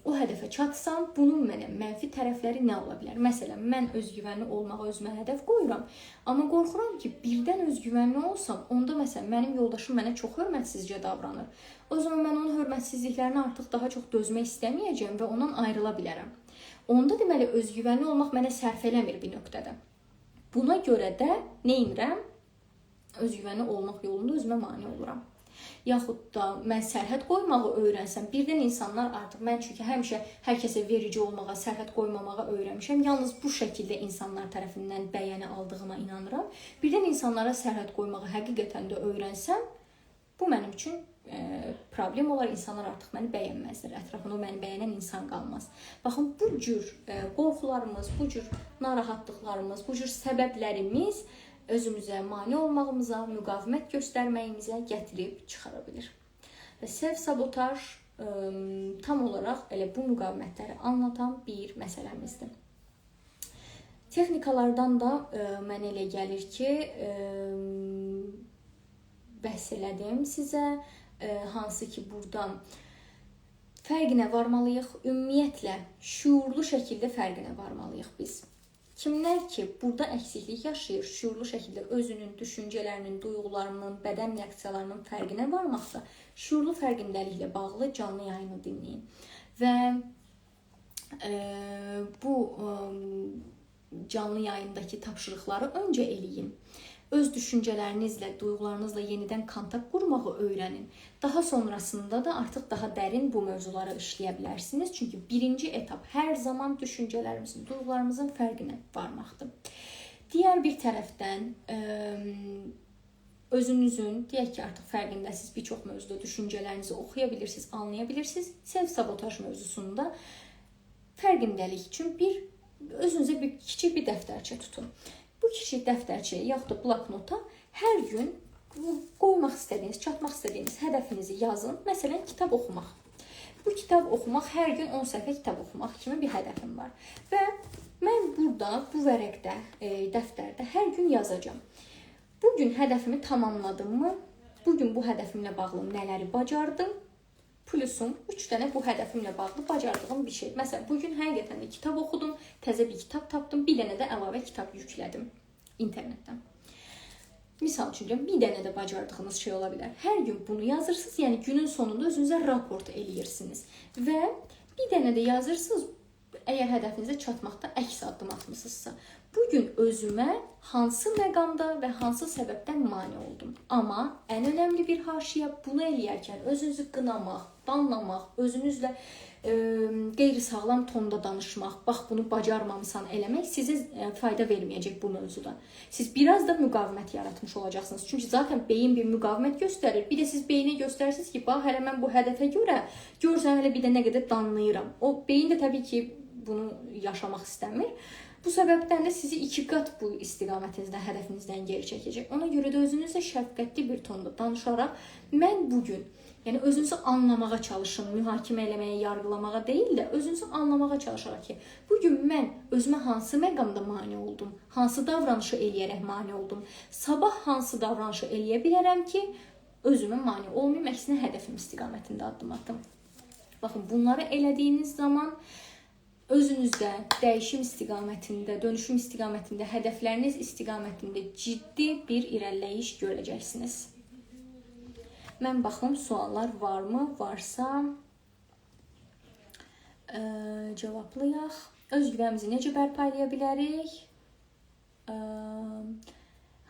O hədəfə çatsam, bunun mənə mənfi tərəfləri nə ola bilər? Məsələn, mən özgüvənli olmağa özümə hədəf qoyuram. Amma qorxuram ki, birdən özgüvənli olsam, onda məsələn, mənim yoldaşım mənə çox hörmətsizcə davranır. O zaman mən onun hörmətsizliklərini artıq daha çox dözmək istəməyəcəm və ondan ayrıla bilərəm. Onda deməli, özgüvənli olmaq mənə sərf eləmir bir nöqtədə. Buna görə də nə edirəm? Özgüvənli olmaq yolunda özümə mane oluram. Yaxud da mən sərhəd qoymağı öyrənsəm, birdən insanlar artıq, mən çünki həmişə hər kəsə verici olmağa, sərhəd qoymamağa öyrənmişəm. Yalnız bu şəkildə insanlar tərəfindən bəyəni aldığıma inanıram. Birdən insanlara sərhəd qoymağı həqiqətən də öyrənsəm, bu mənim üçün problem olar. İnsanlar artıq məni bəyənməzlər. Ətrafında məni bəyənən insan qalmaz. Baxın, bu cür qorxularımız, bu cür narahatlıqlarımız, bu cür səbəblərimiz özümüzə mane olmağımıza, müqavimət göstərməyimizə gətirib çıxara bilir. Və self-sabotaj tam olaraq elə bu müqavimətləri anlatan bir məsələmizdir. Texnikalardan da mənə elə gəlir ki, bəhs elədim sizə, hansı ki buradan fərqinə varmalıyıq, ümumiyyətlə şuurlu şəkildə fərqinə varmalıyıq biz. Kimlər ki, burada əksiklik yaşayır, şuurlu şəkildə özünün, düşüncələrinin, duyğularının, bədən reaksiyalarının fərqinə varmaqda, şuurlu fərqindəliklə bağlı canlı yayını dinləyin. Və bu canlı yayındakı tapşırıqları öncə eləyin. Öz düşüncələrinizlə, duyğularınızla yenidən kontakt qurmağı öyrənin. Daha sonrasında da artıq daha dərin bu mövzuları işləyə bilərsiniz. Çünki birinci etap hər zaman düşüncələrimizin, duyğularımızın fərqinə varmaqdır. Digər bir tərəfdən özünüzün, deyək ki, artıq fərqindəsiniz, bir çox mövzuda düşüncələrinizi oxuya bilirsiniz, anlaya bilirsiniz. Self-sabotaj mövzusunda fərqindəlik üçün özünüzə bir kiçik bir dəftərçə tutun. Bu kiçik dəftərçəyə yaxud da bloknota hər gün qoymaq istədiyiniz, çatmaq istədiyiniz hədəfinizi yazın. Məsələn, kitab oxumaq. Bu kitab oxumaq, hər gün 10 səhifə kitab oxumaq kimi bir hədəfim var. Və mən burada, bu vərəqdə, dəftərdə hər gün yazacağım. Bugün hədəfimi tamamladım mı? Bugün bu hədəfimlə bağlı nələri bacardım? Plusum 3 dənə bu hədəfimlə bağlı bacardığım bir şey. Məsələn, bugün həqiqətən də kitab oxudum, təzə bir kitab tapdım, bir dənə də əlavə kitab yüklədim internetdən. Misal üçün, bir dənə də bacardığınız şey ola bilər. Hər gün bunu yazırsınız, yəni günün sonunda özünüzə raport eləyirsiniz. Və bir dənə də yazırsınız, əgər hədəfinizə çatmaqda əks addım atmışsınızsa. Bu gün özümə hansı məqamda və hansı səbəbdən mane oldum. Amma ən önəmli bir haşiyə, bunu eləyərkən özünüzü qınamaq, danlamaq, özünüzlə qeyri-sağlam tonda danışmaq, bax bunu bacarmamısan eləmək sizə fayda verməyəcək bu mövzuda. Siz biraz da müqavimət yaratmış olacaqsınız. Çünki zaten beyin bir müqavimət göstərir. Bir də siz beyinə göstərirsiniz ki, bax hələ mən bu hədəfə görə görsən hələ bir də nə qədər danlayıram. O beyin də təbii ki bunu yaşamaq istəmir. Bu səbəbdən də sizi 2 qat bu istiqamətinizdən, hədəfinizdən geri çəkəcək. Ona görə də özünüzlə şəfqətli bir tonda danışaraq mən bugün, yəni özünüzü anlamağa çalışın, mühakimə eləməyə, yargılamağa deyil də özünüzü anlamağa çalışaraq ki, bugün mən özümə hansı məqamda mane oldum, hansı davranışı eləyərək mane oldum, sabah hansı davranışı eləyə bilərəm ki, özümə mane olmayım, əksinə hədəfim istiqamətində addım atım. Baxın, bunları elədiyiniz zaman özünüzdə dəyişim istiqamətində, dönüşüm istiqamətində, hədəfləriniz istiqamətində ciddi bir irəliləyiş görəcəksiniz. Mən baxım, suallar varmı? Varsa cavablayaq. Özgüvənimizi necə bərpa edə bilərik?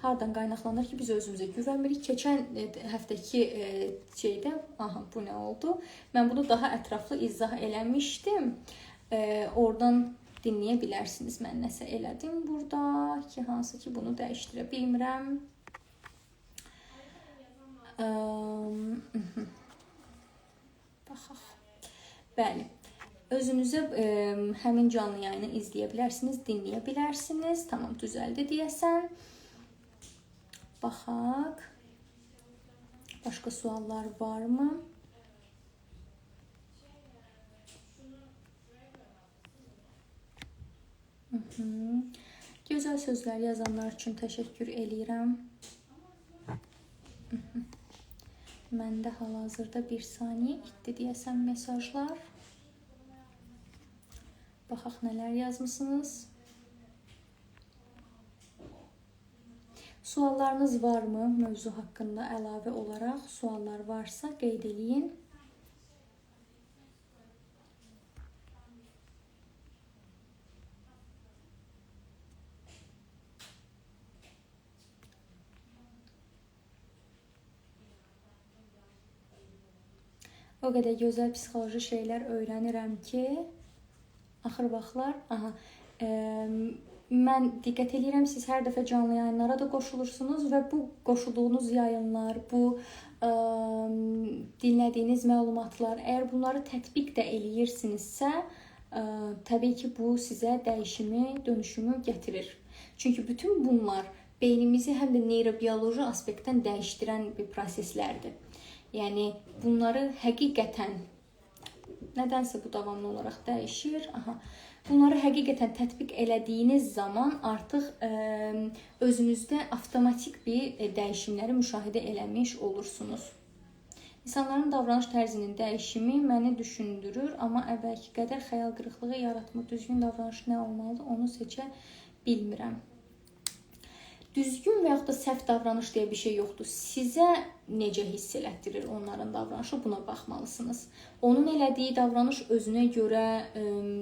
Hardan qaynaqlanır ki, biz özümüzə güvənmirik? Keçən həftəki şeydə, bu nə oldu? Mən bunu daha ətraflı izah eləmişdim. Oradan dinləyə bilərsiniz. Mən nəsə elədim burada ki, hansı ki bunu dəyişdirə bilmirəm. Baxaq. Bəli. Özünüzə həmin canlı yayını izləyə bilərsiniz, dinləyə bilərsiniz. Tamam, düzəldi deyəsən. Baxaq. Başqa suallar varmı? Gözəl sözlər yazanlar üçün təşəkkür eləyirəm. Məndə hal-hazırda 1 saniyə itdi deyəsən mesajlar. Baxaq nələr yazmısınız. Suallarınız varmı mövzu haqqında əlavə olaraq? Suallar varsa qeyd eləyin. O qədər gözəl psixoloji şeylər öyrənirəm ki, axır vaxtlar, mən diqqət edirəm, siz hər dəfə canlı yayınlara da qoşulursunuz və bu qoşulduğunuz yayınlar, bu dinlədiyiniz məlumatlar, əgər bunları tətbiq də eləyirsinizsə, təbii ki, bu sizə dəyişimi, dönüşümü gətirir. Çünki bütün bunlar beynimizi həm də neyrobioloji aspektdən dəyişdirən bir proseslərdir. Yəni, bunları həqiqətən, nədənsə bu davamlı olaraq dəyişir. Bunları həqiqətən tətbiq elədiyiniz zaman artıq özünüzdə avtomatik bir dəyişimləri müşahidə eləmiş olursunuz. İnsanların davranış tərzinin dəyişimi məni düşündürür, amma əvvəlki qədər xəyal qırıqlığı yaratmır. Düzgün davranış nə olmalıdır, onu seçə bilmirəm. Düzgün və yaxud da səhv davranış deyə bir şey yoxdur. Sizə necə hiss elətdirir onların davranışı, buna baxmalısınız. Onun elədiyi davranış özünə görə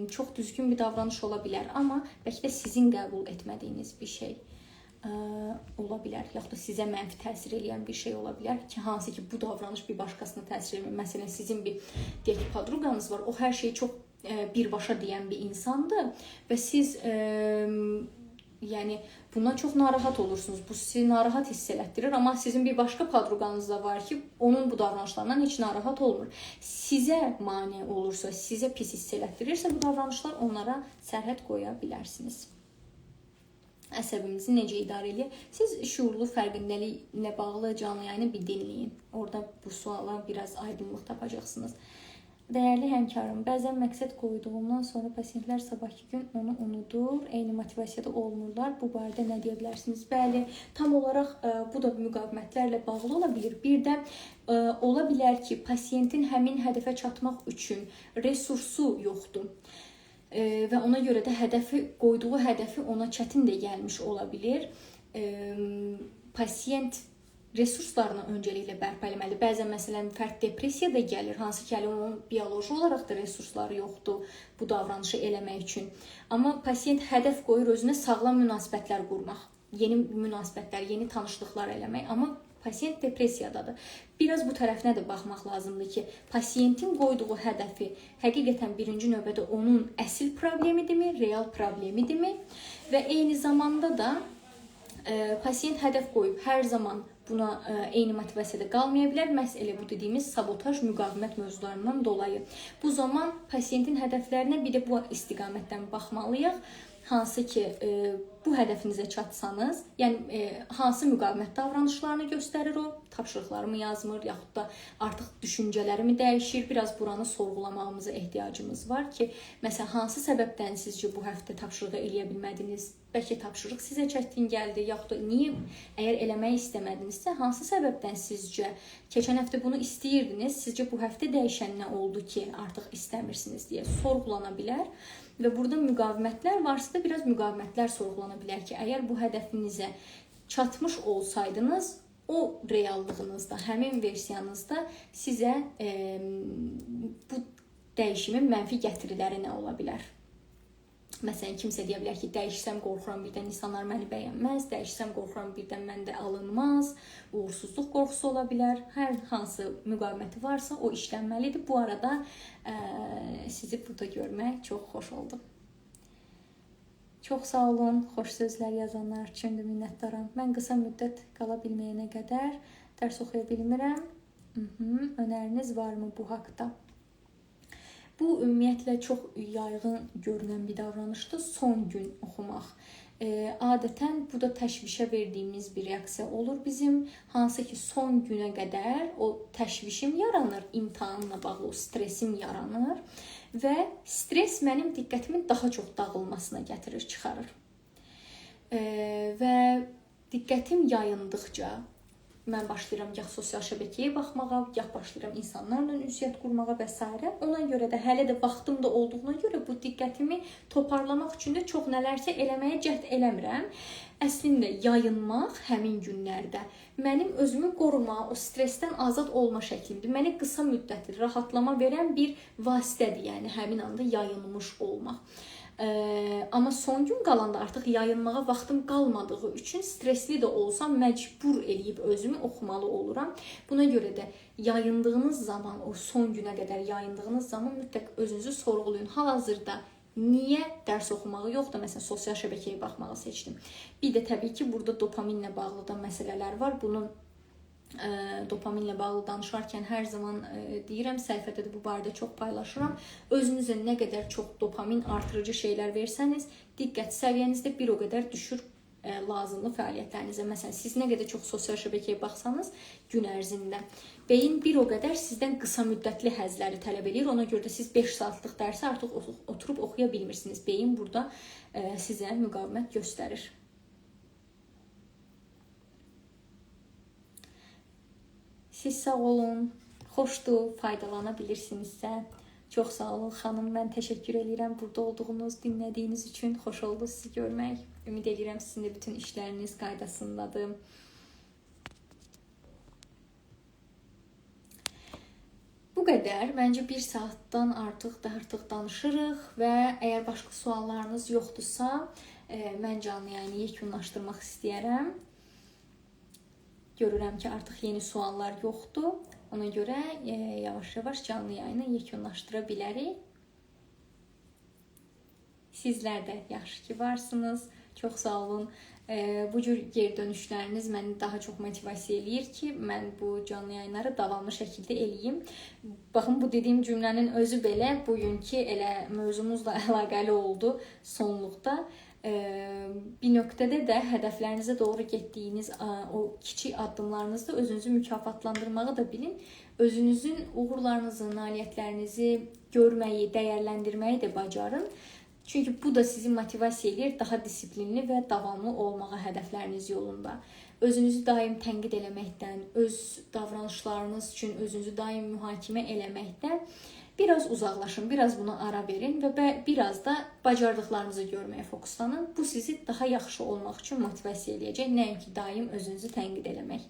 çox düzgün bir davranış ola bilər, amma bəlkə də sizin qəbul etmədiyiniz bir şey ola bilər. Yaxud da sizə mənfi təsir edən bir şey ola bilər ki, hansı ki bu davranış bir başqasına təsir etmir. Məsələn, sizin bir podruqanız var, o hər şeyi çox birbaşa deyən bir insandır və siz yəni bundan çox narahat olursunuz. Bu sizi narahat hiss elətdirir, amma sizin bir başqa podruqanız da var ki, onun bu davranışlarından heç narahat olmur. Sizə mane olursa, sizə pis hiss elətdirirsə bu davranışlar, onlara sərhəd qoya bilərsiniz. Əsəbimizi necə idarə edir? Siz şuurlu fərqindəliklə bağlı canlı yayını bir dinləyin. Orada bu suala biraz aydınlıq tapacaqsınız. Dəyərli həmkarım, bəzən məqsəd qoyduğumdan sonra pasiyentlər sabahki gün onu unudur, eyni motivasiyada olmurlar. Bu barədə nə deyə bilərsiniz? Bəli, tam olaraq bu da müqavimətlərlə bağlı ola bilir. Bir də ola bilər ki, pasiyentin həmin hədəfə çatmaq üçün resursu yoxdur. Və ona görə də qoyduğu hədəfi ona çətin də gəlmiş ola bilir. Pasiyent resurslarını öncəliklə bərpa etməlidir. Bəzən məsələn fərd depressiya da gəlir, hansı ki, onun bioloji olaraq da resursları yoxdur bu davranışı eləmək üçün. Amma pasiyent hədəf qoyur özünə sağlam münasibətlər qurmaq, yeni münasibətlər, yeni tanışlıqlar eləmək. Amma pasiyent depressiyadadır. Biraz bu tərəfinə də baxmaq lazımdır ki, pasiyentin qoyduğu hədəfi həqiqətən birinci növbədə onun əsl problemidirmi, real problemidirmi və eyni zamanda da pasiyent hədəf qoyub hər zaman buna eyni motivasiyada qalmaya bilər. Məhz elə bu dediyimiz sabotaj, müqavimət mövzularından dolayı. Bu zaman pasiyentin hədəflərinə bir də bu istiqamətdən baxmalıyıq. Hansı ki, bu hədəfinizə çatsanız, yəni hansı müqavimət davranışlarını göstərir o, tapşırıqlarımı yazmır, yaxud da artıq düşüncələrimi dəyişir. Biraz buranı sorğulamağımıza ehtiyacımız var ki, məsələn, hansı səbəbdən sizcə bu həftə tapşırığı eləyə bilmədiniz? Bəlkə tapşırıq sizə çətin gəldi, yaxud da niyə, əgər eləmək istəmədinizsə, hansı səbəbdən sizcə keçən həftə bunu istəyirdiniz, sizcə bu həftə dəyişən nə oldu ki, artıq istəmirsiniz deyə sorğulana bilər. Və burada müqavimətlər varsa da biraz müqavimətlər sorğulana bilər ki, əgər bu hədəfinizə çatmış olsaydınız, o reallığınızda, həmin versiyanızda sizə bu dəyişimin mənfi getiriləri nə ola bilər? Məsələn, kimsə deyə bilər ki, dəyişsəm qorxuram birdən insanlar məni bəyənməz, dəyişsəm qorxuram birdən məndə alınmaz, uğursuzluq qorxusu ola bilər. Hər hansı müqaviməti varsa o işlənməlidir. Bu arada sizi burada görmək çox xoş oldu. Çox sağ olun, xoş sözlər yazanlar üçün də minnətdaram. Mən qısa müddət qala bilməyənə qədər dərs oxuya bilmirəm. Önəriniz varmı bu haqda? Bu ümumiyyətlə çox yayğın görünən bir davranışdır. Son gün oxumaq. Adətən bu da təşvişə verdiyimiz bir reaksiya olur bizim. Hansı ki, son günə qədər o təşvişim yaranır, imtahanla bağlı o stresim yaranır və stres mənim diqqətimin daha çox dağılmasına gətirir, çıxarır. Və diqqətim yayındıqca mən başlayıram gah sosial şəbəkəyə baxmağa, gah başlayıram insanlarla ünsiyyət qurmağa və s. Ona görə də hələ də vaxtım da olduğuna görə bu diqqətimi toparlamaq üçün də çox nələrsə eləməyə cəhd eləmirəm. Əslində yayınmaq həmin günlərdə mənim özümü qorumağa, o stressdən azad olma şəklimdir. Mənə qısa müddətli rahatlama verən bir vasitədir, yəni həmin anda yayınmış olmaq. Amma son gün qalanda artıq yayınmağa vaxtım qalmadığı üçün stresli də olsam məcbur eləyib özümü oxumalı oluram. Buna görə də yayındığınız zaman, o son günə qədər yayındığınız zaman mütləq özünüzü sorğulayın. Hal-hazırda niyə dərs oxumağı yox da məsələn sosial şəbəkəyə baxmağı seçdim? Bir də təbii ki, burada dopaminlə bağlı da məsələlər var. Bunun dopaminlə bağlı danışarkən hər zaman deyirəm, səhifədə də bu barədə çox paylaşıram. Özünüzə nə qədər çox dopamin artırıcı şeylər versəniz, diqqət səviyyənizdə bir o qədər düşür lazımlı fəaliyyətlərinizə. Məsələn, siz nə qədər çox sosial şəbəkəyə baxsanız gün ərzində, beyin bir o qədər sizdən qısa müddətli həzləri tələb edir. Ona görə də siz 5 saatlıq dərsi artıq oturub oxuya bilmirsiniz. Beyin burada sizə müqavimət göstərir. Siz sağ olun, xoşdur, faydalana bilirsinizsə. Çox sağ olun xanım, mən təşəkkür edirəm burada olduğunuz, dinlədiyiniz üçün. Xoş oldu sizi görmək. Ümid edirəm sizin də bütün işləriniz qaydasındadır. Bu qədər. Məncə 1 saatdan artıq danışırıq və əgər başqa suallarınız yoxdursa, mən canlı yayını yekunlaşdırmaq istəyərəm. Görürəm ki, artıq yeni suallar yoxdur. Ona görə yavaş-yavaş canlı yayını yekunlaşdıra bilərik. Sizlər də yaxşı ki varsınız. Çox sağ olun. Bu cür geri dönüşləriniz məni daha çox motivasiya eləyir ki, mən bu canlı yayınları davamlı şəkildə eləyim. Baxın, bu dediyim cümlənin özü belə bugünkü elə mövzumuzla əlaqəli oldu sonluqda. Bir nöqtədə də hədəflərinizə doğru getdiyiniz o kiçik addımlarınızda özünüzü mükafatlandırmağı da bilin. Özünüzün uğurlarınızı, nailiyyətlərinizi görməyi, dəyərləndirməyi də bacarın. Çünki bu da sizi motivasiya edir daha disiplinli və davamlı olmağa hədəfləriniz yolunda. Özünüzü daim tənqid eləməkdən, öz davranışlarınız üçün özünüzü daim mühakimə eləməkdən biraz uzaqlaşın, biraz buna ara verin və biraz da bacardıqlarınızı görməyə fokuslanın. Bu sizi daha yaxşı olmaq üçün motivasiya eləyəcək, nəinki daim özünüzü tənqid eləmək.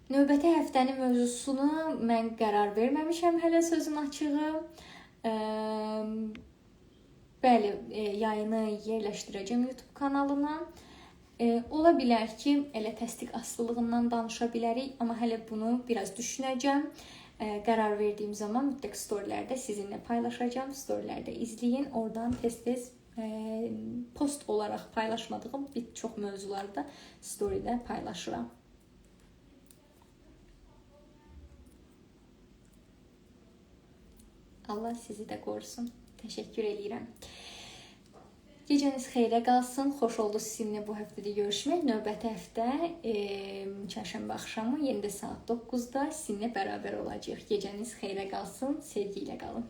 Növbəti həftənin mövzusuna mən qərar verməmişəm hələ, sözün açığı. Bəli, yayını yerləşdirəcəm YouTube kanalına. Ola bilər ki, elə təsdiq asılılığından danışa bilərik, amma hələ bunu biraz düşünəcəm. Qərar verdiyim zaman mütləq storylərdə sizinlə paylaşacağam. Storylərdə izləyin. Oradan tez-tez post olaraq paylaşmadığım bir çox mövzularda storydə paylaşıram. Allah sizi də qorusun. Təşəkkür edirəm. Gecəniz xeyrə qalsın. Xoş oldu sizinlə bu həftədə görüşmək. Növbəti həftə çərşənbə axşamı yenə də saat 9-da sizinlə bərabər olacağıq. Gecəniz xeyrə qalsın. Sevgi ilə qalın.